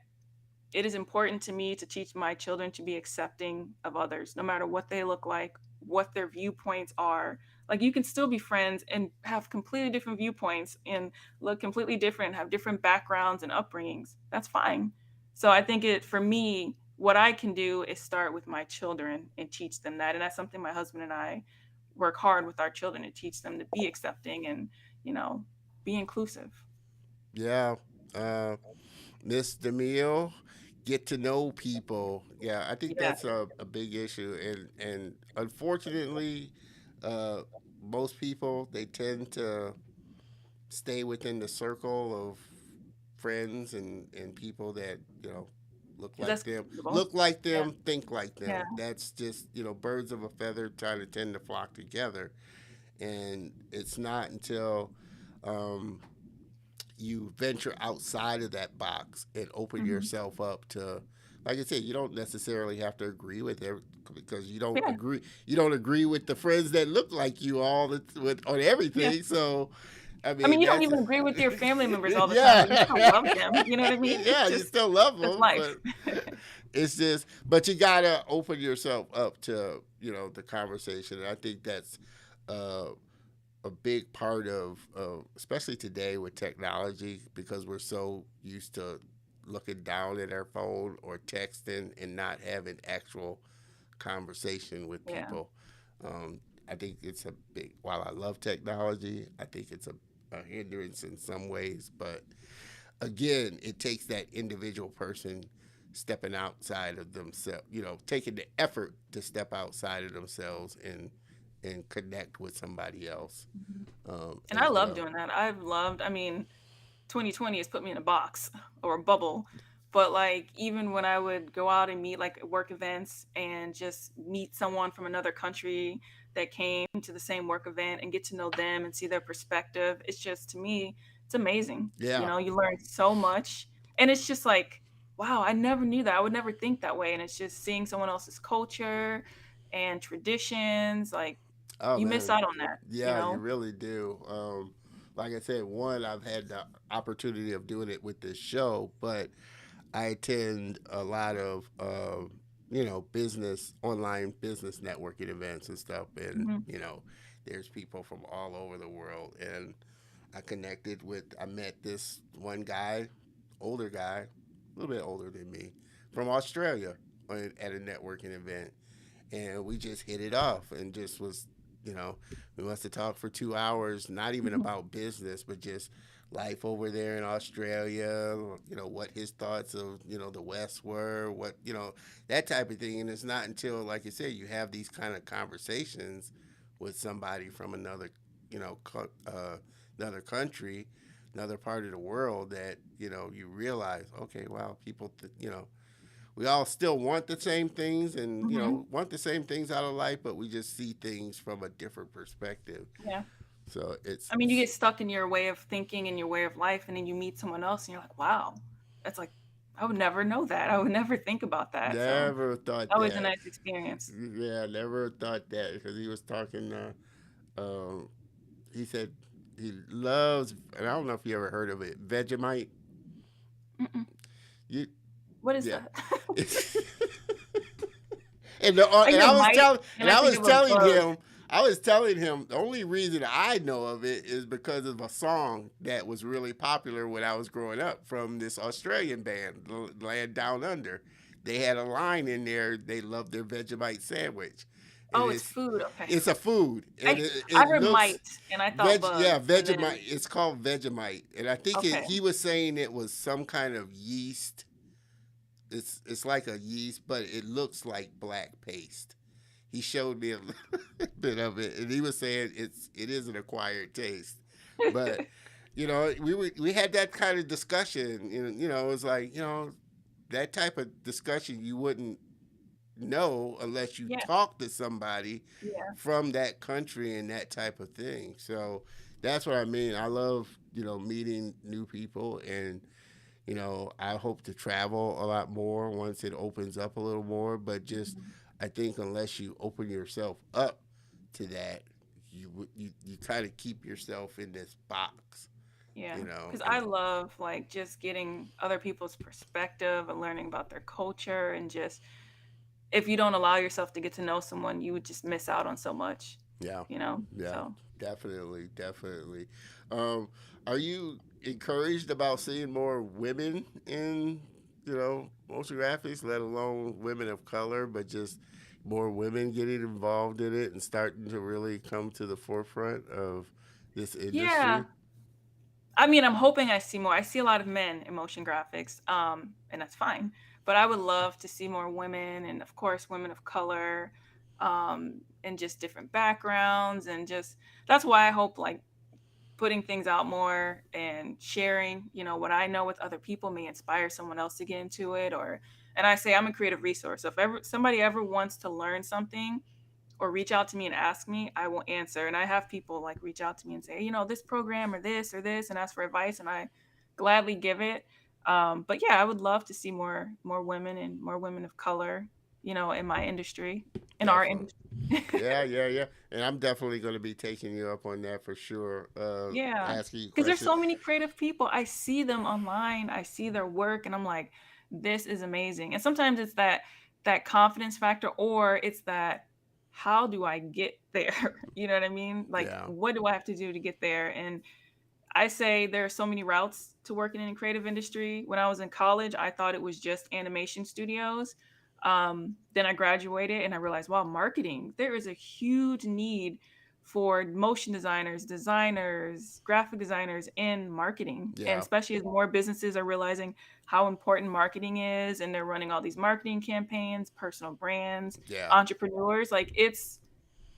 [SPEAKER 2] it is important to me to teach my children to be accepting of others, no matter what they look like, what their viewpoints are. Like you can still be friends and have completely different viewpoints and look completely different, have different backgrounds and upbringings. That's fine. So I think it for me, what I can do is start with my children and teach them that. And that's something my husband and I work hard with our children to teach them to be accepting and, you know, be inclusive.
[SPEAKER 1] yeah. Uh, Miss Demille, get to know people. Yeah, I think
[SPEAKER 2] Yeah.
[SPEAKER 1] that's a big issue, and unfortunately, uh, most people, they tend to stay within the circle of friends and people that look
[SPEAKER 2] Because
[SPEAKER 1] like
[SPEAKER 2] that's
[SPEAKER 1] them,
[SPEAKER 2] comfortable. Yeah.
[SPEAKER 1] think like
[SPEAKER 2] Yeah.
[SPEAKER 1] them. That's just birds of a feather trying to tend to flock together, and it's not until um, you venture outside of that box and open
[SPEAKER 2] Hmm.
[SPEAKER 1] yourself up to, like I said, you don't necessarily have to agree with it because
[SPEAKER 2] Yeah.
[SPEAKER 1] you don't agree with the friends that look like you on
[SPEAKER 2] Yeah.
[SPEAKER 1] everything. So I
[SPEAKER 2] I mean,
[SPEAKER 1] mean,
[SPEAKER 2] you don't
[SPEAKER 1] that's
[SPEAKER 2] even agree with your family members all the time, but you still love
[SPEAKER 1] yeah.
[SPEAKER 2] them. You know what I mean? It's
[SPEAKER 1] Yeah, you
[SPEAKER 2] just
[SPEAKER 1] still love
[SPEAKER 2] that's
[SPEAKER 1] them,
[SPEAKER 2] life.
[SPEAKER 1] but it's just, but you gotta open yourself up to the conversation, and I think that's uh a big part of especially today with technology, because we're so used to looking down at our phone or texting and not having actual conversation with
[SPEAKER 2] Yeah.
[SPEAKER 1] people. um, I think it's a big, while I love technology, I think it's a hindrance in some ways, but again, it takes that individual person stepping outside of themselves, taking the effort to step outside of themselves and connect with somebody else
[SPEAKER 2] Mhm. And I
[SPEAKER 1] as
[SPEAKER 2] love
[SPEAKER 1] well.
[SPEAKER 2] doing that. I mean, 2020 has put me in a box or a bubble. But like even when I would go out and meet like at work events and just meet someone from another country that came to the same work event and get to know them and see their perspective, it's just to me, it's amazing.
[SPEAKER 1] Yeah.
[SPEAKER 2] You learn so much. And it's just like, wow, I never knew that. I would never think that way. And it's just seeing someone else's culture and traditions, like
[SPEAKER 1] Oh
[SPEAKER 2] you miss
[SPEAKER 1] man.
[SPEAKER 2] out on that, you
[SPEAKER 1] Yeah, you
[SPEAKER 2] know?
[SPEAKER 1] really do. Like I said, one, I've had the opportunity of doing it with this show, but I attend a lot of business online business networking events and stuff, and
[SPEAKER 2] Mhm.
[SPEAKER 1] there's people from all over the world, and I met this one guy, older guy, a little bit older than me, from Australia at a networking event, and we just hit it off and just was you know we must have talked for 2 hours, not even about business but just life over there in Australia, what his thoughts of the West were, what that type of thing. And it's not until, like you said, you have these kind of conversations with somebody from another country, another part of the world, that you realize, okay, wow, people we all still want the same things, and
[SPEAKER 2] Mhm.
[SPEAKER 1] want the same things out of life, but we just see things from a different perspective.
[SPEAKER 2] Yeah.
[SPEAKER 1] So it's
[SPEAKER 2] I mean, you get stuck in your way of thinking and your way of life, and then you meet someone else, and you're like, "Wow, that's like I would never know that. I would never think about that." So,
[SPEAKER 1] never thought
[SPEAKER 2] always a
[SPEAKER 1] that.
[SPEAKER 2] nice experience.
[SPEAKER 1] Yeah, never thought that, because he was talking. Um, he said he loves, and I don't know if you ever heard of it, Vegemite.
[SPEAKER 2] Mm-mm.
[SPEAKER 1] You,
[SPEAKER 2] What is
[SPEAKER 1] yeah.
[SPEAKER 2] that? I
[SPEAKER 1] And
[SPEAKER 2] hear
[SPEAKER 1] I was
[SPEAKER 2] mite,
[SPEAKER 1] telling
[SPEAKER 2] and I think of a bug.
[SPEAKER 1] I was telling him the only reason I know of it is because of a song that was really popular when I was growing up from this Australian band, Land Down Under. They had a line in there. They loved their Vegemite sandwich, and
[SPEAKER 2] Oh, it's food, okay.
[SPEAKER 1] it's a food, and
[SPEAKER 2] I
[SPEAKER 1] it
[SPEAKER 2] I heard
[SPEAKER 1] looks
[SPEAKER 2] mite, and I thought bug,
[SPEAKER 1] yeah,
[SPEAKER 2] and
[SPEAKER 1] Vegemite.
[SPEAKER 2] then
[SPEAKER 1] It's called Vegemite, and I think
[SPEAKER 2] okay.
[SPEAKER 1] he was saying it was some kind of yeast. It's like a yeast, but it looks like black paste. He showed me a little bit of it, and he was saying it is an acquired taste. But we had that kind of discussion. It was like that type of discussion you wouldn't know unless you
[SPEAKER 2] Yeah,
[SPEAKER 1] talk to somebody
[SPEAKER 2] yeah.
[SPEAKER 1] from that country and that type of thing. So that's what I mean. I love meeting new people, and I hope to travel a lot more once it opens up a little more. But just,
[SPEAKER 2] Mhm.
[SPEAKER 1] I think unless you open yourself up to that, you kind of keep yourself in this box,
[SPEAKER 2] Yeah,
[SPEAKER 1] you know.
[SPEAKER 2] because
[SPEAKER 1] And
[SPEAKER 2] I love, like, just getting other people's perspective and learning about their culture and just if you don't allow yourself to get to know someone, you would just miss out on so much,
[SPEAKER 1] yeah, yeah,
[SPEAKER 2] So
[SPEAKER 1] definitely, definitely. Um, are you encouraged about seeing more women in motion graphics, let alone women of color, but just more women getting involved in it and starting to really come to the forefront of this
[SPEAKER 2] yeah.
[SPEAKER 1] industry?
[SPEAKER 2] I mean, I'm hoping I see more. I see a lot of men in motion graphics, and that's fine, but I would love to see more women and, of course, women of color, and just different backgrounds and just that's why I hope, like, putting things out more and sharing, what I know with other people may inspire someone else to get into it and I say I'm a creative resource. So if ever somebody ever wants to learn something or reach out to me and ask me, I will answer. And I have people like reach out to me and say, this program or this and ask for advice and I gladly give it. But yeah, I would love to see more women and more women of color, in my industry, in our
[SPEAKER 1] Definitely.
[SPEAKER 2] industry.
[SPEAKER 1] Yeah, yeah, yeah. And I'm definitely going to be taking you up on that for sure.
[SPEAKER 2] Yeah,
[SPEAKER 1] Asking you
[SPEAKER 2] because there's
[SPEAKER 1] questions.
[SPEAKER 2] so many creative people. I see them online, I see their work, and I'm like, "This is amazing." And sometimes it's that confidence factor, or it's that, "How do I get there?" You know what I mean? Like,
[SPEAKER 1] Yeah.
[SPEAKER 2] what do I have to do to get there? And I say there are so many routes to working in the creative industry. When I was in college, I thought it was just animation studios. Then I graduated and I realized, wow, marketing, there is a huge need for motion designers, designers, graphic designers, and marketing. And
[SPEAKER 1] Yeah.
[SPEAKER 2] especially as more businesses are realizing how important marketing is, and they're running all these marketing campaigns, personal brands,
[SPEAKER 1] Yeah.
[SPEAKER 2] entrepreneurs, like it's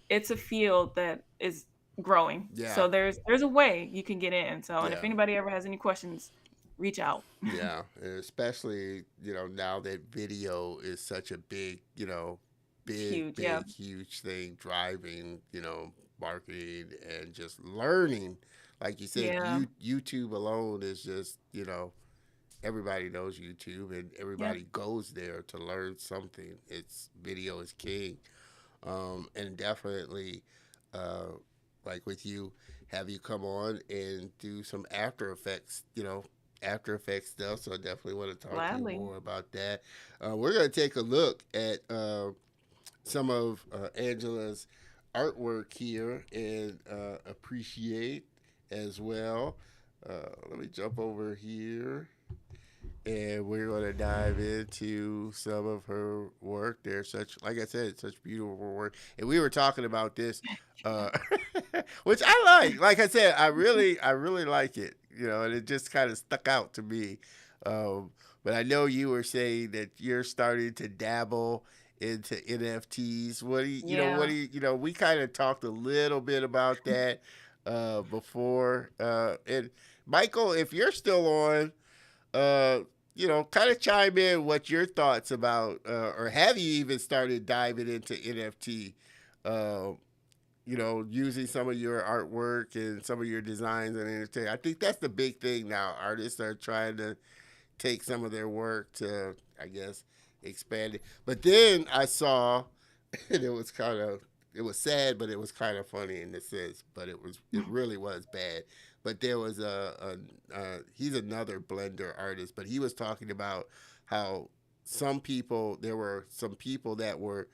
[SPEAKER 2] a field that is growing.
[SPEAKER 1] Yeah.
[SPEAKER 2] So there's a way you can get in. So, and if
[SPEAKER 1] Yeah.
[SPEAKER 2] anybody ever has any questions, reach out.
[SPEAKER 1] Yeah, and especially now that video is such a big
[SPEAKER 2] It's huge. Yeah.
[SPEAKER 1] huge thing driving marketing and just learning. Like you said,
[SPEAKER 2] Yeah.
[SPEAKER 1] YouTube alone is just everybody knows YouTube and
[SPEAKER 2] Yep.
[SPEAKER 1] everybody goes there to learn something. It's video is king, and definitely, uh, like with you, have you come on and do some After Effects stuff. So I definitely want to talk to you
[SPEAKER 2] Gladly.
[SPEAKER 1] more about that. We're going to take a look at some of Angela's artwork here and appreciate as well. Let me jump over here and we're going to dive into some of her work. There's such, like I said, such beautiful work. And we were talking about this, uh, which I like. Like I said, I really like it. And it just kind of stuck out to me. But I know you were saying that you're starting to dabble into NFTs. What do
[SPEAKER 2] Yeah.
[SPEAKER 1] we kind of talked a little bit about that before. And Michael, if you're still on, uh, kind of chime in what your thoughts about, or have you even started diving into NFT? Uh, using some of your artwork and some of your designs and entertain. I think that's the big thing now. Artists are trying to take some of their work to, I guess, expand it. But then I saw, and it was sad, but it was kind of funny in the sense, but it really was bad. But there was he's another Blender artist, but he was talking about how there were some people that were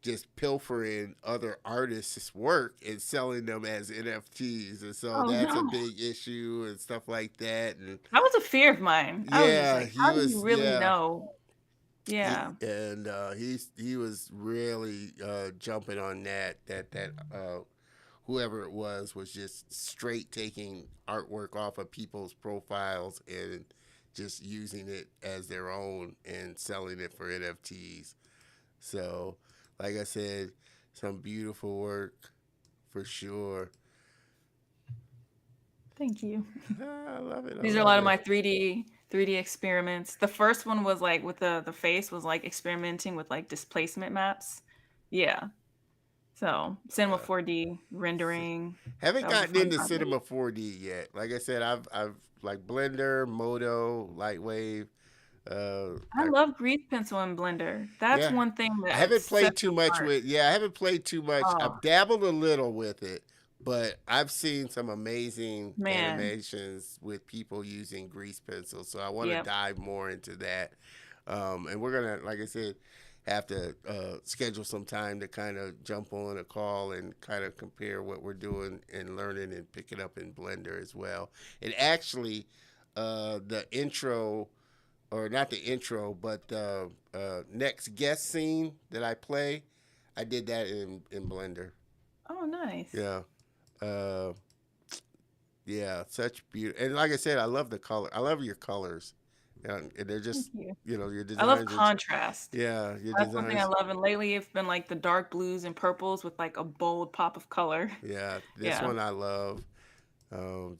[SPEAKER 1] just pilfering other artists' work and selling them as NFTs, and so
[SPEAKER 2] Oh
[SPEAKER 1] that's a
[SPEAKER 2] no.
[SPEAKER 1] big issue and stuff like that. And
[SPEAKER 2] That was a fear of mine. I was just
[SPEAKER 1] yeah,
[SPEAKER 2] like,
[SPEAKER 1] he
[SPEAKER 2] how do you
[SPEAKER 1] was
[SPEAKER 2] really
[SPEAKER 1] yeah
[SPEAKER 2] know?
[SPEAKER 1] he
[SPEAKER 2] Yeah.
[SPEAKER 1] and he was really jumping on that whoever it was just straight taking artwork off of people's profiles and just using it as their own and selling it for NFTs. So, like I said, some beautiful work for sure.
[SPEAKER 2] Thank you.
[SPEAKER 1] I love it. I
[SPEAKER 2] These are a lot
[SPEAKER 1] love
[SPEAKER 2] of
[SPEAKER 1] it.
[SPEAKER 2] my 3D experiments. The first one was like with the face was like experimenting with like displacement maps. Yeah. So Cinema
[SPEAKER 1] Uh,
[SPEAKER 2] 4D rendering.
[SPEAKER 1] haven't
[SPEAKER 2] That was a
[SPEAKER 1] gotten
[SPEAKER 2] fun
[SPEAKER 1] into
[SPEAKER 2] project.
[SPEAKER 1] Cinema 4D yet. Like I said, I've like Blender, Modo, Lightwave.
[SPEAKER 2] I
[SPEAKER 1] I
[SPEAKER 2] love grease pencil and Blender. That's
[SPEAKER 1] Yeah,
[SPEAKER 2] one thing
[SPEAKER 1] I
[SPEAKER 2] that
[SPEAKER 1] haven't
[SPEAKER 2] sets
[SPEAKER 1] played too much
[SPEAKER 2] apart.
[SPEAKER 1] with. Yeah, I haven't played too much.
[SPEAKER 2] Oh
[SPEAKER 1] I've dabbled a little with it, but I've seen some amazing
[SPEAKER 2] man.
[SPEAKER 1] animations with people using grease pencils. So I want to
[SPEAKER 2] Yep.
[SPEAKER 1] dive more into that. And we're gonna, like I said, have to schedule some time to kind of jump on a call and kind of compare what we're doing and learning and picking up in Blender as well. And actually, the intro or not the intro, but the next guest scene that I play, I did that in Blender.
[SPEAKER 2] Oh nice.
[SPEAKER 1] Yeah, uh, yeah, such beauty. And like I said, I love the color. I love your colors, and they're
[SPEAKER 2] Thank
[SPEAKER 1] just
[SPEAKER 2] you.
[SPEAKER 1] your
[SPEAKER 2] I love
[SPEAKER 1] designs.
[SPEAKER 2] contrast.
[SPEAKER 1] Yeah, your
[SPEAKER 2] That's one thing I
[SPEAKER 1] designs.
[SPEAKER 2] love, and lately it's been like the dark blues and purples with like a bold pop of color.
[SPEAKER 1] Yeah, this
[SPEAKER 2] Yeah.
[SPEAKER 1] one I love.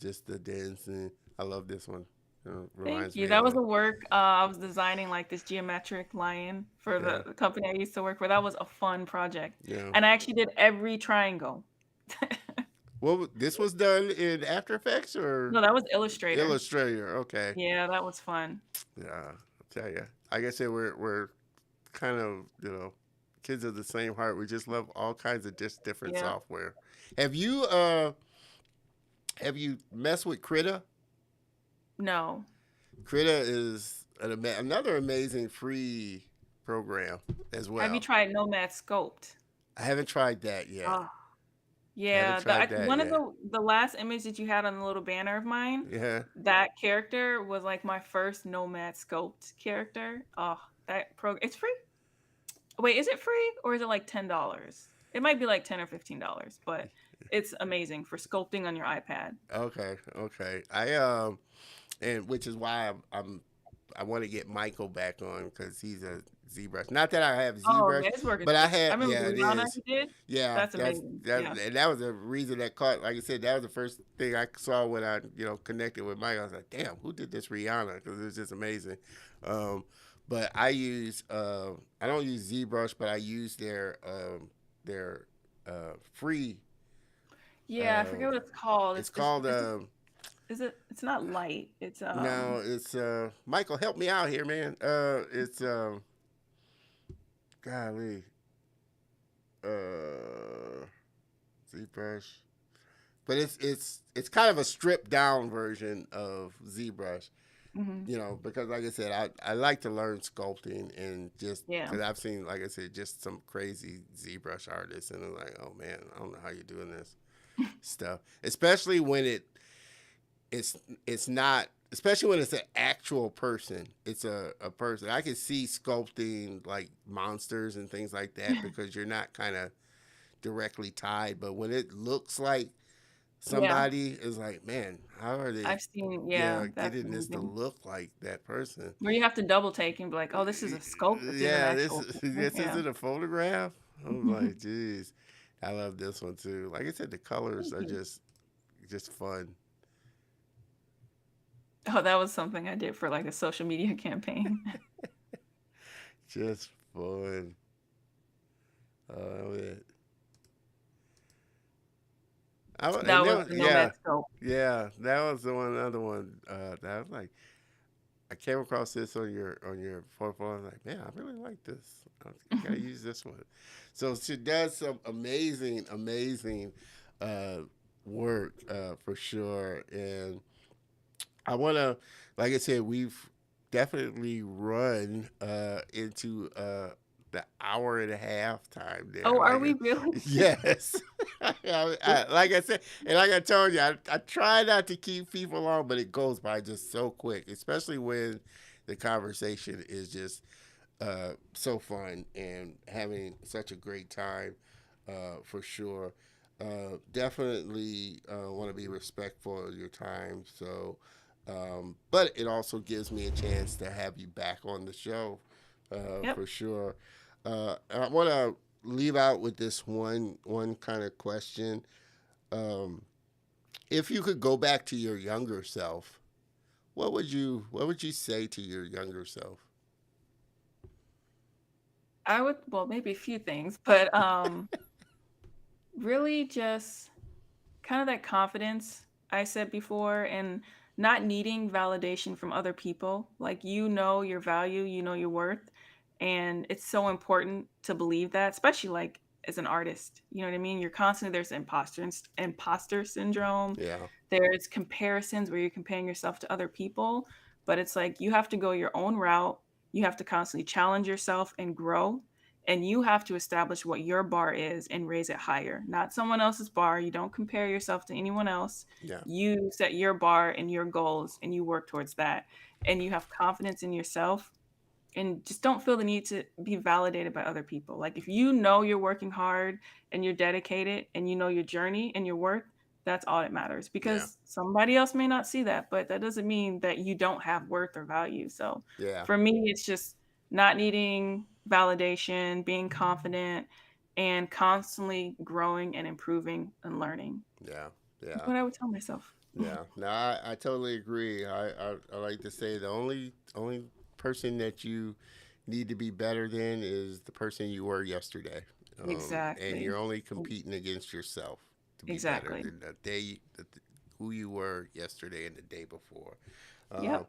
[SPEAKER 1] Just the dancing. I love this one.
[SPEAKER 2] Thank
[SPEAKER 1] Reminds
[SPEAKER 2] you.
[SPEAKER 1] me
[SPEAKER 2] That
[SPEAKER 1] of
[SPEAKER 2] was
[SPEAKER 1] a
[SPEAKER 2] the work. I was designing like this geometric lion for
[SPEAKER 1] yeah,
[SPEAKER 2] the company I used to work for. That was a fun project.
[SPEAKER 1] yeah.
[SPEAKER 2] And I actually did every triangle.
[SPEAKER 1] This was done in After Effects or
[SPEAKER 2] No, that was Illustrator.
[SPEAKER 1] Illustrator. Okay.
[SPEAKER 2] Yeah, that was fun.
[SPEAKER 1] Yeah, I'll tell you. Like I said, we're kind of kids of the same heart. We just love all kinds of just different
[SPEAKER 2] Yeah.
[SPEAKER 1] software. Have you messed with Krita?
[SPEAKER 2] No.
[SPEAKER 1] Krita is another amazing free program as
[SPEAKER 2] Have you
[SPEAKER 1] well.
[SPEAKER 2] tried Nomad Sculpt?
[SPEAKER 1] I haven't tried that yet.
[SPEAKER 2] Oh,
[SPEAKER 1] I haven't
[SPEAKER 2] yeah.
[SPEAKER 1] tried that
[SPEAKER 2] One of
[SPEAKER 1] yet.
[SPEAKER 2] the last image that you had on the little banner of mine,
[SPEAKER 1] Yeah.
[SPEAKER 2] that character was like my first Nomad Sculpt character. Oh, that program. It's free. Wait, is it free or is it like $10? It might be like $10 or $15, but it's amazing for sculpting on your iPad.
[SPEAKER 1] Okay, okay. And which is why I want to get Michael back on because he's a ZBrush. Not that I have
[SPEAKER 2] Oh,
[SPEAKER 1] ZBrush,
[SPEAKER 2] yeah, his work is
[SPEAKER 1] but I
[SPEAKER 2] good. I
[SPEAKER 1] had,
[SPEAKER 2] remember the
[SPEAKER 1] yeah, it
[SPEAKER 2] Rihanna
[SPEAKER 1] is.
[SPEAKER 2] he did.
[SPEAKER 1] Yeah,
[SPEAKER 2] That's
[SPEAKER 1] that's
[SPEAKER 2] amazing.
[SPEAKER 1] that,
[SPEAKER 2] Yeah.
[SPEAKER 1] and that was a reason that caught. Like I said, that was the first thing I saw when I, connected with Mike. I was like, damn, who did this Rihanna? Because it was just amazing. Um, but I don't use ZBrush, but I use their free.
[SPEAKER 2] Yeah, I
[SPEAKER 1] Uh,
[SPEAKER 2] forget what it's called.
[SPEAKER 1] it's
[SPEAKER 2] It's
[SPEAKER 1] called
[SPEAKER 2] is it it's not light. It's
[SPEAKER 1] no, it's Michael. Help me out here, man. It's golly, ZBrush, but it's kind of a stripped down version of ZBrush.
[SPEAKER 2] mhm.
[SPEAKER 1] Because like I said, I like to learn sculpting and just
[SPEAKER 2] Yeah.
[SPEAKER 1] because I've seen, like I said, just some crazy ZBrush artists, and I'm like, oh man, I don't know how you're doing this stuff, especially when it's it's not, especially when it's an actual person. It's a person. I can see sculpting like monsters and things like that because you're not kind of directly tied, but when it looks like
[SPEAKER 2] Yeah.
[SPEAKER 1] somebody is like, man, how are they,
[SPEAKER 2] I've seen,
[SPEAKER 1] yeah,
[SPEAKER 2] yeah, that's
[SPEAKER 1] getting this to
[SPEAKER 2] amazing.
[SPEAKER 1] look like that person?
[SPEAKER 2] Where you have to double take and be like, "Oh, this is a sculpt. This is an
[SPEAKER 1] Yeah, this
[SPEAKER 2] actual person."
[SPEAKER 1] this
[SPEAKER 2] Yeah.
[SPEAKER 1] isn't a photograph. I'm like, geez, I love this one too. Like I said, the colors
[SPEAKER 2] Thank
[SPEAKER 1] are
[SPEAKER 2] you.
[SPEAKER 1] just fun.
[SPEAKER 2] Oh, that was something I did for like a social media campaign.
[SPEAKER 1] Just fun. It.
[SPEAKER 2] That
[SPEAKER 1] And
[SPEAKER 2] was
[SPEAKER 1] then,
[SPEAKER 2] the
[SPEAKER 1] yeah,
[SPEAKER 2] Nomad sculpt.
[SPEAKER 1] yeah, that was the one other one that I was like, I came across this on your portfolio. I was like, man, I really like this. I gotta use this one. So she does some amazing uh, work for sure. And I want to, like I said, we've definitely run into the hour and a half time there.
[SPEAKER 2] Oh, are
[SPEAKER 1] Like,
[SPEAKER 2] we really?
[SPEAKER 1] yes, like I said, and like I told you, I try not to keep people on, but it goes by just so quick, especially when the conversation is just so fun and having such a great time for sure. Definitely want to be respectful of your time. So, but it also gives me a chance to have you back on the show
[SPEAKER 2] Yep.
[SPEAKER 1] for sure. I want to leave out with this one kind of question. Um, if you could go back to your younger self, what would you say to your younger self?
[SPEAKER 2] I would, well, maybe a few things, but really just kind of that confidence I said before and not needing validation from other people. Like you know your value, you know your worth, and it's so important to believe that, especially like as an artist. You know what I mean? You're constantly there's imposter syndrome.
[SPEAKER 1] Yeah,
[SPEAKER 2] There's comparisons where you're comparing yourself to other people, but it's like you have to go your own route. You have to constantly challenge yourself and grow, and you have to establish what your bar is and raise it higher, not someone else's bar. You don't compare yourself to anyone else.
[SPEAKER 1] yeah,
[SPEAKER 2] You set your bar and your goals and you work towards that, and you have confidence in yourself, and just don't feel the need to be validated by other people. Like if you know you're working hard and you're dedicated and you know your journey and your worth, that's all that matters,
[SPEAKER 1] yeah,
[SPEAKER 2] because somebody else may not see that, but that doesn't mean that you don't have worth or value. So
[SPEAKER 1] yeah,
[SPEAKER 2] for me, it's just not needing validation, being confident, and constantly growing and improving and learning.
[SPEAKER 1] yeah,
[SPEAKER 2] That's
[SPEAKER 1] yeah.
[SPEAKER 2] what I would tell myself.
[SPEAKER 1] Yeah, no, I totally agree. I like to say the only person that you need to be better than is the person you were yesterday, and
[SPEAKER 2] Exactly.
[SPEAKER 1] you're only competing against yourself to be better
[SPEAKER 2] Exactly.
[SPEAKER 1] than who you were yesterday and the day before. Um,
[SPEAKER 2] Yep.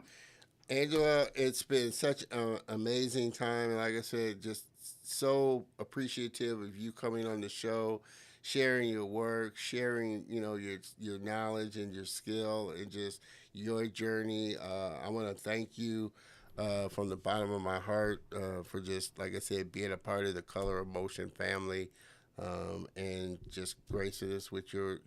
[SPEAKER 1] Angela, it's been such an amazing time. And like I said, just so appreciative of you coming on the show, sharing your work, sharing, your knowledge and your skill and just your journey. I want to thank you from the bottom of my heart for just, like I said, being a part of the Color of Motion family. And just gracing us with your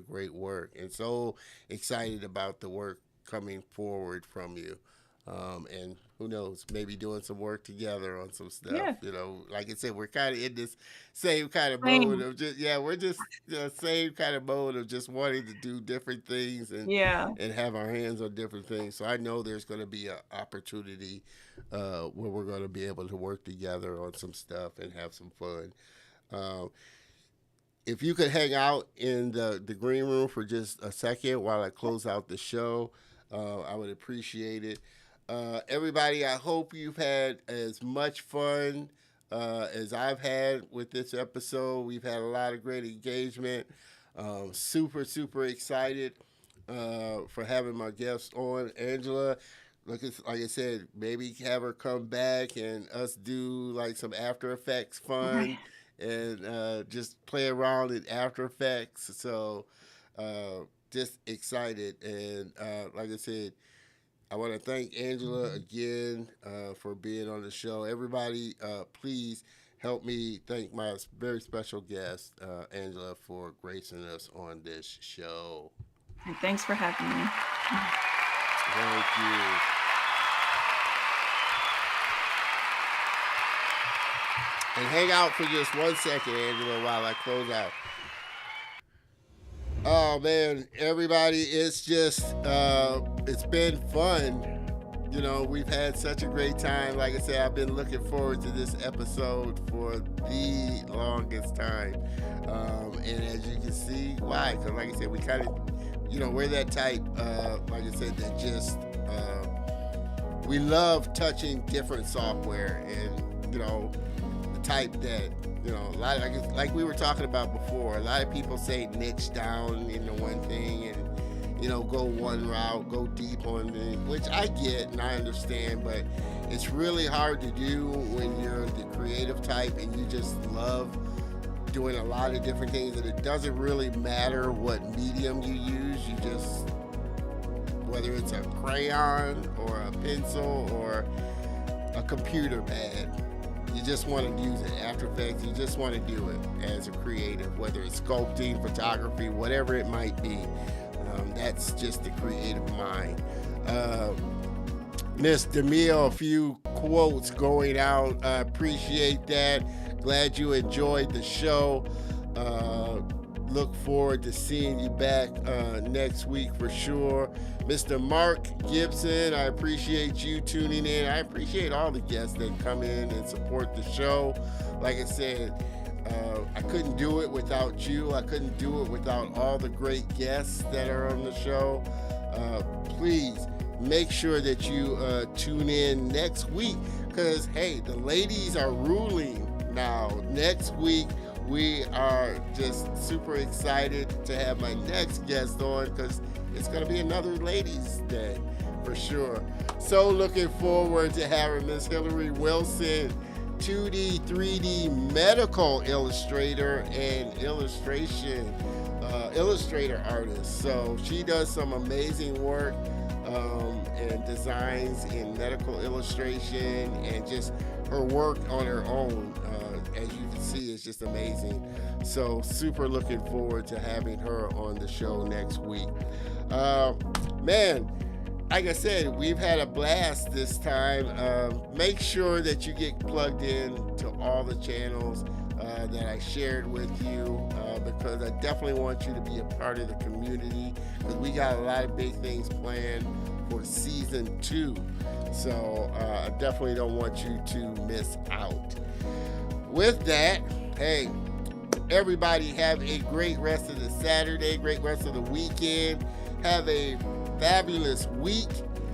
[SPEAKER 1] great work, and so excited about the work coming forward from you. And who knows, maybe doing some work together on some stuff.
[SPEAKER 2] Yeah.
[SPEAKER 1] Like I said, we're kind of in this same kind of mode
[SPEAKER 2] Same.
[SPEAKER 1] of just, we're just same kind of mode of just wanting to do different things
[SPEAKER 2] Yeah.
[SPEAKER 1] and have our hands on different things. So I know there's going to be an opportunity where we're going to be able to work together on some stuff and have some fun. Um, if you could hang out in the green room for just a second while I close out the show, I would appreciate it. Everybody, I hope you've had as much fun as I've had with this episode. We've had a lot of great engagement. Super, super excited for having my guests on. Angela, like I said, maybe have her come back and us do like some After Effects fun and just play around in After Effects. So just excited. And like I said, I want to thank Angela again for being on the show. Everybody, please help me thank my very special guest, Angela, for gracing us on this show.
[SPEAKER 2] And thanks for having me.
[SPEAKER 1] Thank you. And hang out for just 1 second, Angela, while I close out. Oh man, everybody, it's just it's been fun. We've had such a great time. Like I said, I've been looking forward to this episode for the longest time. And as you can see, why? Because like I said, we kind of, we're that type, like I said, that just, we love touching different software and, the type that, a lot of, like we were talking about before, a lot of people say niche down into one thing and, go one route, go deep on it, which I get and I understand, but it's really hard to do when you're the creative type and you just love doing a lot of different things, and it doesn't really matter what medium you use. You just, whether it's a crayon or a pencil or a computer pad, you just want to use it. After Effects, you just want to do it as a creative, whether it's sculpting, photography, whatever it might be. That's just the creative mind. Miss DeMille, a few quotes going out. I appreciate that. Glad you enjoyed the show. Look forward to seeing you back next week for sure. Mr. Mark Gibson, I appreciate you tuning in. I appreciate all the guests that come in and support the show. Like I said, I couldn't do it without you. I couldn't do it without all the great guests that are on the show. Please make sure that you tune in next week because, hey, the ladies are ruling now. Next week, we are just super excited to have my next guest on because it's going to be another ladies' day for sure. So looking forward to having Miss Hillary Wilson, 2D, 3D medical illustrator and illustrator artist. So she does some amazing work and designs in medical illustration, and just her work on her own, as you can see, is just amazing. So super looking forward to having her on the show next week. Man, like I said, we've had a blast this time. Make sure that you get plugged in to all the channels that I shared with you because I definitely want you to be a part of the community because we got a lot of big things planned for season 2. So I definitely don't want you to miss out. With that, hey, everybody have a great rest of the Saturday, great rest of the weekend. Have a fabulous week,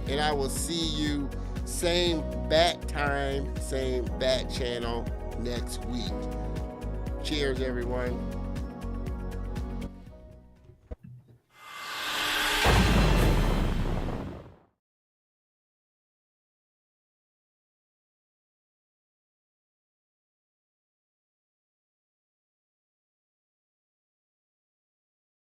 [SPEAKER 1] and I will see you same bat time, same bat channel next week. Cheers, everyone.